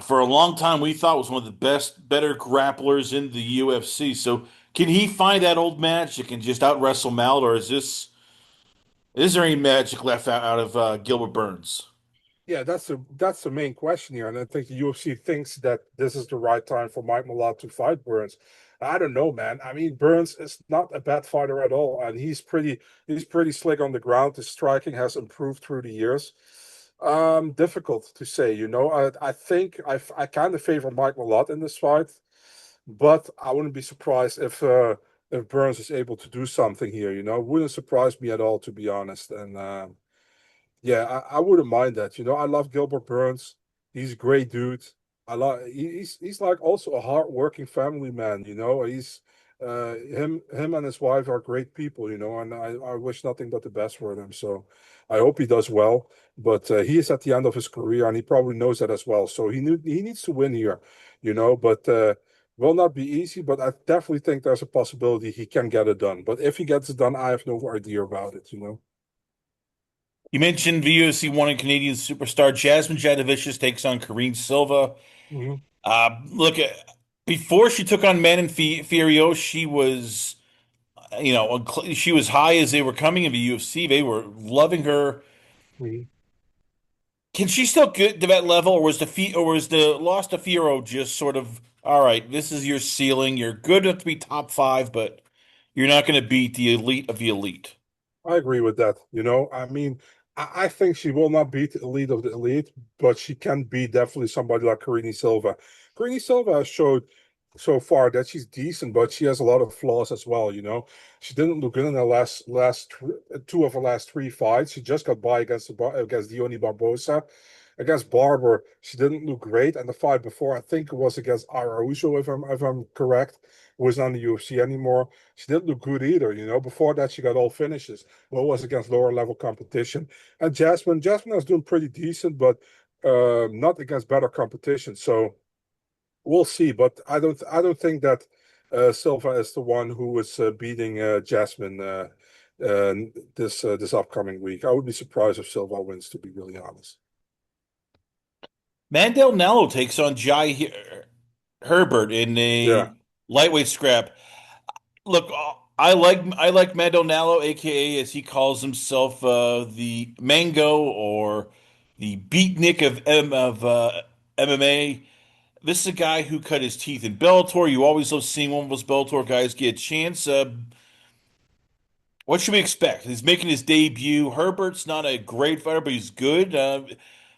for a long time we thought was one of the better grapplers in the UFC. So can he find that old magic and just out wrestle Mal, or is there any magic left out of Gilbert Burns? Yeah, that's the main question here, and I think the UFC thinks that this is the right time for Mike Malott to fight Burns. I don't know, man. I mean, Burns is not a bad fighter at all, and he's pretty slick on the ground. His striking has improved through the years. Difficult to say. I think I kind of favor Mike Malott in this fight, but I wouldn't be surprised if Burns is able to do something here. Wouldn't surprise me at all, to be honest. And yeah, I wouldn't mind that. I love Gilbert Burns. He's a great dude. He's like also a hardworking family man. Him and his wife are great people. And I wish nothing but the best for them. So I hope he does well. But he is at the end of his career, and he probably knows that as well. So he needs to win here. But will not be easy. But I definitely think there's a possibility he can get it done. But if he gets it done, I have no idea about it. You mentioned the UFC one and Canadian superstar Jasmine Jadavicius takes on Karine Silva. Mhm. Look, before she took on Manon Fierro, she was high as they were coming in the UFC. They were loving her. Mhm. Can she still get to that level, or was the loss to Fierro just sort of all right? This is your ceiling. You're good enough to be top five, but you're not going to beat the elite of the elite. I agree with that. I mean, I think she will not beat the elite of the elite, but she can beat definitely somebody like Karine Silva. Karine Silva has showed so far that she's decent, but she has a lot of flaws as well. She didn't look good in her two of her last three fights. She just got by against Diony Barbosa. Against Barber, she didn't look great, and the fight before, I think it was against Araujo, if I'm correct, who was not in the UFC anymore. She didn't look good either. Before that, she got all finishes. Well, it was against lower level competition. And Jasmine was doing pretty decent, but not against better competition. So we'll see. But I don't think that Silva is the one who is beating Jasmine this upcoming week. I would be surprised if Silva wins, to be really honest. Mandel Nello takes on Jai Herbert in Yeah. a lightweight scrap. Look, I like Mandonalo, aka as he calls himself, the Mango or the Beatnik of MMA. This is a guy who cut his teeth in Bellator. You always love seeing one of those Bellator guys get a chance. What should we expect? He's making his debut. Herbert's not a great fighter, but he's good.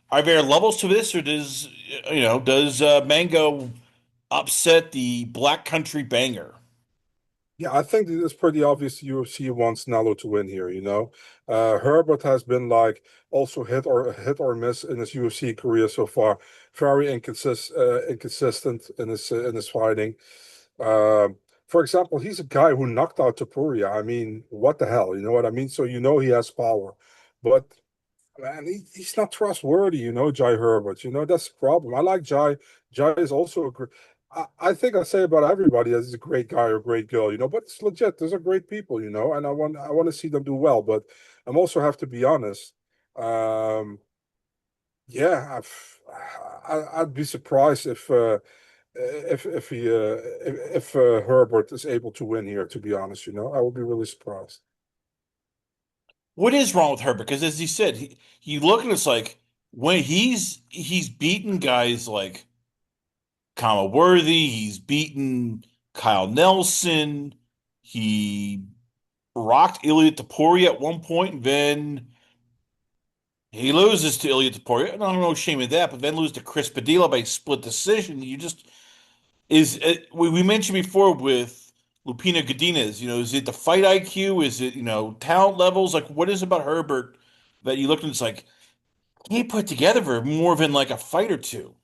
Are there levels to this, or does Mango upset the Black Country Banger? Yeah, I think it's pretty obvious the UFC wants Nalo to win here. Herbert has been like also hit or miss in his UFC career so far. Very inconsistent in his fighting. For example, he's a guy who knocked out Topuria. I mean, what the hell? You know what I mean? So he has power, but man, he's not trustworthy, Jai Herbert. That's the problem. I like Jai. Jai is also a great. I think I say about everybody that he's a great guy or a great girl, but it's legit. Those are great people, and I want to see them do well. But I'm also have to be honest. Yeah, I'd be surprised if if Herbert is able to win here. To be honest, I would be really surprised. What is wrong with Herbert? Because as he said, he look and it's like when he's beaten guys like Kama Worthy, he's beaten Kyle Nelson, he rocked Ilya Taporia at one point, then he loses to Ilya Taporia. And I don't know shame in that, but then lose to Chris Padilla by split decision. You just is we mentioned before with Lupino Godinez, is it the fight IQ? Is it, talent levels? Like what is it about Herbert that you look and it's like he put together for more than like a fight or two?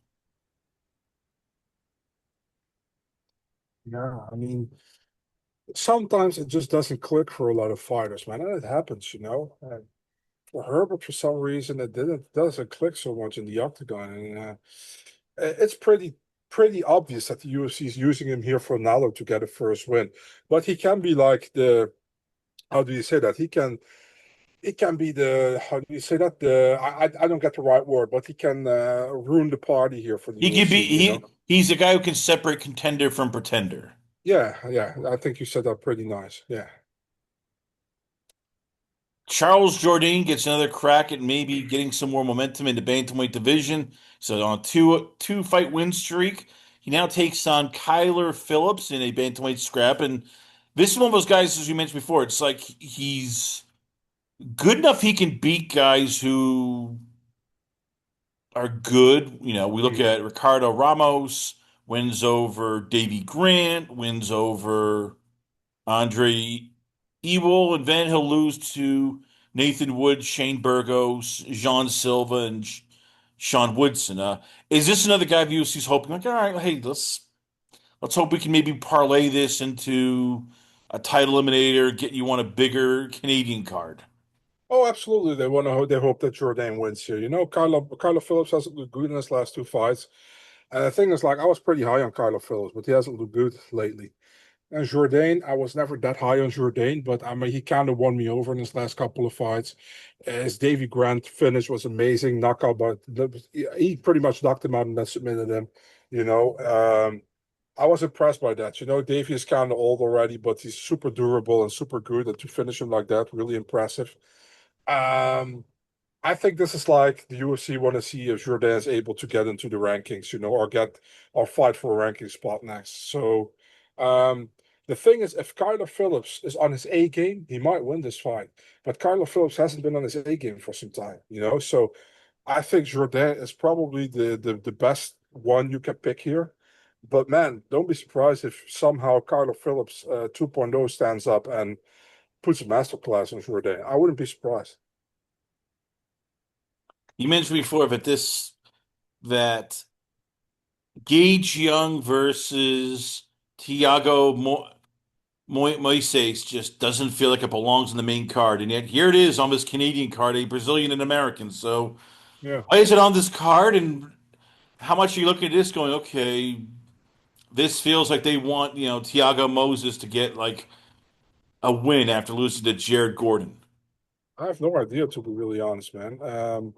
Yeah, I mean, sometimes it just doesn't click for a lot of fighters, man, and it happens. And for Herbert, for some reason, it doesn't click so much in the octagon, and it's pretty obvious that the UFC is using him here for Nalo to get a first win. But he can be like the how do you say that? He can be the how do you say that? I don't get the right word, but he can ruin the party here for the He could be UFC. he's a guy who can separate contender from pretender. Yeah, yeah. I think you said that pretty nice. Yeah. Charles Jourdain gets another crack at maybe getting some more momentum in the bantamweight division. So on a two fight win streak, he now takes on Kyler Phillips in a bantamweight scrap. And this is one of those guys, as you mentioned before, it's like he's good enough he can beat guys who are good. We look Mhm. at Ricardo Ramos, wins over Davy Grant, wins over Andre Ewell, and then he'll lose to Nathan Wood, Shane Burgos, Jean Silva, and Sean Woodson. Is this another guy the UFC's hoping like, all right, hey, let's hope we can maybe parlay this into a title eliminator, get you on a bigger Canadian card. Oh, absolutely. They hope that Jourdain wins here. Carlo Phillips hasn't looked good in his last two fights. And the thing is, like, I was pretty high on Carlo Phillips, but he hasn't looked good lately. And Jourdain, I was never that high on Jourdain, but I mean, he kind of won me over in his last couple of fights. His Davy Grant finish was amazing, knockout, but he pretty much knocked him out and then submitted him. You know, I was impressed by that. Davy is kind of old already, but he's super durable and super good. And to finish him like that, really impressive. Um, I think this is like the UFC want to see if Jourdain is able to get into the rankings, or fight for a ranking spot next. So, um, the thing is, if Kyler Phillips is on his A game, he might win this fight. But Kyler Phillips hasn't been on his A game for some time. So I think Jourdain is probably the best one you can pick here. But man, don't be surprised if somehow Kyler Phillips 2.0 stands up and puts a masterclass on Jourdain. I wouldn't be surprised. You mentioned before that Gage Young versus Thiago Moises just doesn't feel like it belongs in the main card, and yet here it is on this Canadian card, a Brazilian and American. So Yeah. why is it on this card, and how much are you looking at this going, okay, this feels like they want, Thiago Moses to get like a win after losing to Jared Gordon. I have no idea, to be really honest, man.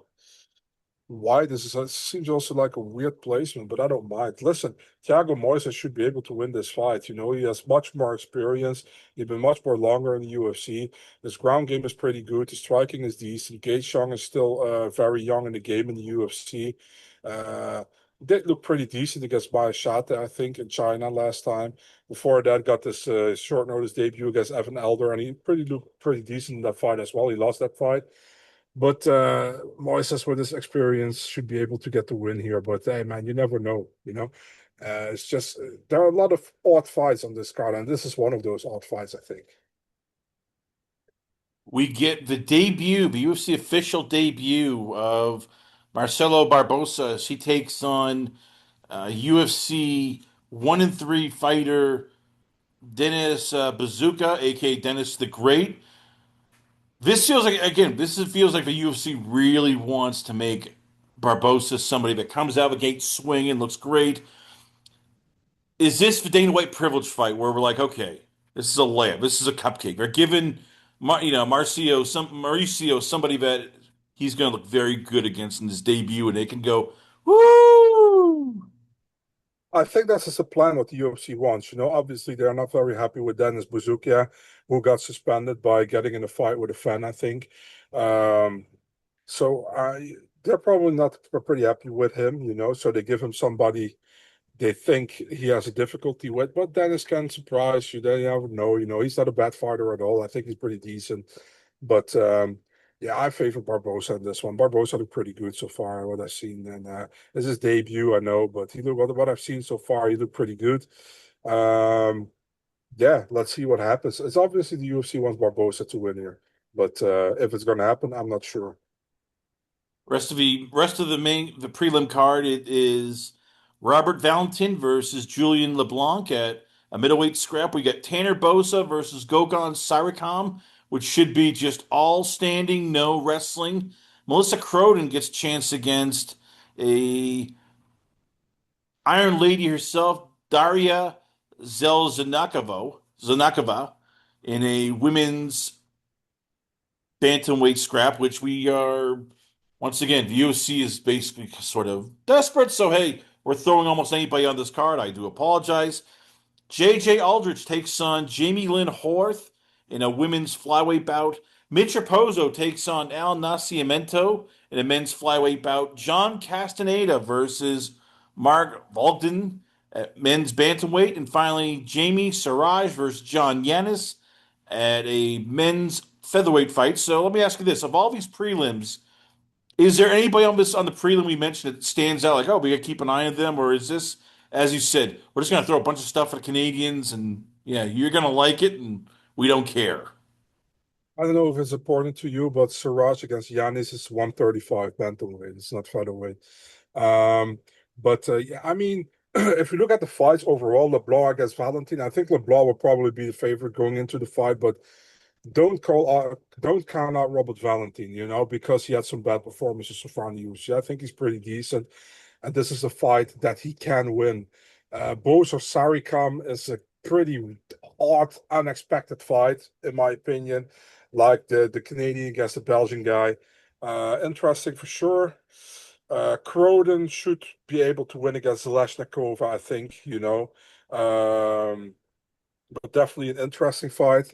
Why this is it seems also like a weird placement, but I don't mind. Listen, Thiago Moises should be able to win this fight. He has much more experience. He's been much more longer in the UFC. His ground game is pretty good. His striking is decent. Gage Young is still very young in the game in the UFC. Did look pretty decent against Bayashata, I think, in China last time. Before that, got this short notice debut against Evan Elder, and he looked pretty decent in that fight as well. He lost that fight. But Moises, with his experience, should be able to get the win here. But hey, man, you never know. It's just there are a lot of odd fights on this card, and this is one of those odd fights, I think. We get the debut, the UFC official debut of Marcelo Barbosa as he takes on UFC 1-3 fighter Dennis Bazooka, aka Dennis the Great. This feels like again, feels like the UFC really wants to make Barbosa somebody that comes out of the gate swinging, looks great. Is this the Dana White privilege fight where we're like, okay, this is a layup, this is a cupcake? They're giving, Mauricio somebody that he's going to look very good against in his debut, and they can go, woo! I think that's just a plan what the UFC wants. Obviously they're not very happy with Dennis Buzukia, who got suspended by getting in a fight with a fan, I think. Um, so they're probably not pretty happy with him. So they give him somebody they think he has a difficulty with, but Dennis can surprise you. They never know. He's not a bad fighter at all. I think he's pretty decent. But yeah, I favor Barbosa in this one. Barbosa looked pretty good so far, what I've seen. And it's his debut, I know, but he looked what I've seen so far, he looked pretty good. Um, yeah, let's see what happens. It's obviously the UFC wants Barbosa to win here, but if it's going to happen, I'm not sure. Rest of the prelim card, it is Robert Valentin versus Julian LeBlanc at a middleweight scrap. We got Tanner Bosa versus Gokhan Sarikam, which should be just all standing, no wrestling. Melissa Croden gets a chance against a Iron Lady herself, Daria Zanakova, in a women's bantamweight scrap, which we are once again, the UFC is basically sort of desperate. So hey, we're throwing almost anybody on this card. I do apologize. JJ Aldrich takes on Jamie Lynn Horth in a women's flyweight bout. Mitch Raposo takes on Al Nascimento in a men's flyweight bout. John Castaneda versus Mark Volkden at men's bantamweight. And finally, Jamie Siraj versus John Yanis at a men's featherweight fight. So let me ask you this: of all these prelims, is there anybody on the prelim we mentioned that stands out? Like, oh, we got to keep an eye on them, or is this, as you said, we're just going to throw a bunch of stuff at the Canadians, and yeah, you're going to like it, and we don't care. I don't know if it's important to you, but Siraj against Yanis is 135 bantamweight. It's not featherweight. But yeah, I mean, if you look at the fights overall, LeBlanc against Valentin, I think LeBlanc will probably be the favorite going into the fight, but don't count out Robert Valentin, because he had some bad performances so far in the UFC. I think he's pretty decent, and this is a fight that he can win. Both of Sarikam is a pretty odd, unexpected fight, in my opinion, like the Canadian against the Belgian guy. Interesting for sure. Croden should be able to win against Zeleshnikova, I think. But definitely an interesting fight.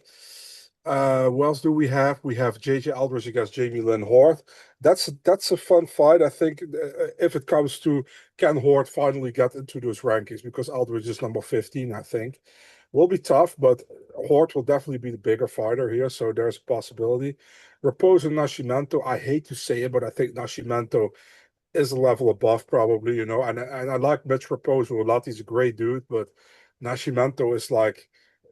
What else do we have? We have JJ Aldrich against Jamie Lynn Horth. That's a fun fight. I think if it comes to can Horth finally get into those rankings because Aldrich is number 15, I think. Will be tough, but Horth will definitely be the bigger fighter here, so there's a possibility. Raposo Nascimento, I hate to say it, but I think Nascimento is a level above probably. And I like Mitch Raposo a lot. He's a great dude, but Nascimento is like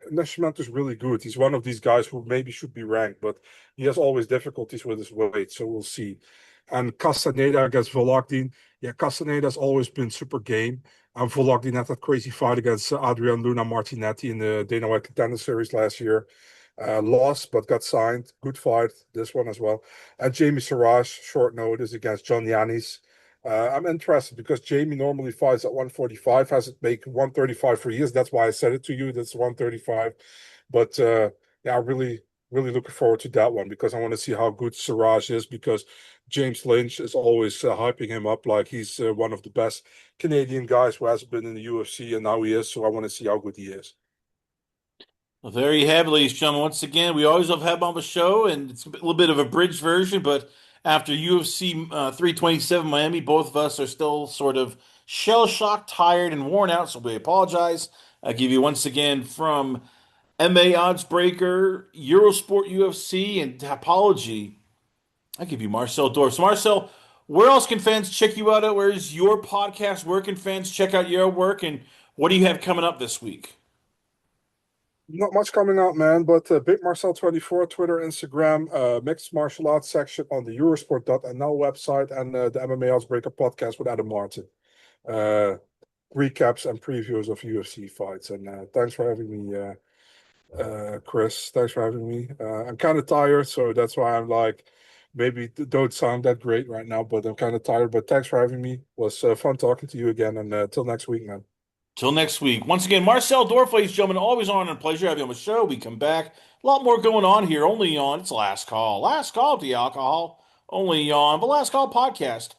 Nascimento's really good. He's one of these guys who maybe should be ranked, but he has always difficulties with his weight, so we'll see. And Castaneda against Volokdin. Yeah, Castaneda's always been super game. And Volokdin had that crazy fight against Adrian Luna Martinetti in the Dana White Contender Series last year. Lost, but got signed. Good fight, this one as well. And Jamie Siraj, short notice against John Yanis. I'm interested because Jamie normally fights at 145, hasn't made 135 for years. That's why I said it to you. That's 135. But yeah, I'm really, really looking forward to that one because I want to see how good Siraj is because James Lynch is always hyping him up like he's one of the best Canadian guys who hasn't been in the UFC, and now he is. So I want to see how good he is. Well, there you have it, ladies and gentlemen. Once again, we always love having on the show, and it's a little bit of a bridge version, but after UFC 327 Miami, both of us are still sort of shell-shocked, tired, and worn out, so we apologize. I give you once again from MMA Oddsbreaker, Eurosport UFC, and Topology. I give you Marcel Dorff. So, Marcel, where else can fans check you out at? Where's your podcast? Where can fans check out your work? And what do you have coming up this week? Not much coming out, man, but Big Marcel 24, Twitter, Instagram, mixed martial arts section on the Eurosport.nl website, and the MMA Housebreaker podcast with Adam Martin. Uh, Recaps and previews of UFC fights. And thanks for having me, Chris. Thanks for having me. I'm kind of tired, so that's why I'm like, maybe don't sound that great right now, but I'm kind of tired. But thanks for having me. It was fun talking to you again, and till next week, man. Till next week. Once again, Marcel Dorff, ladies and gentlemen, always on and a pleasure having you on the show. We come back. A lot more going on here, only on it's Last Call. Last Call to the alcohol, only on the Last Call podcast.com.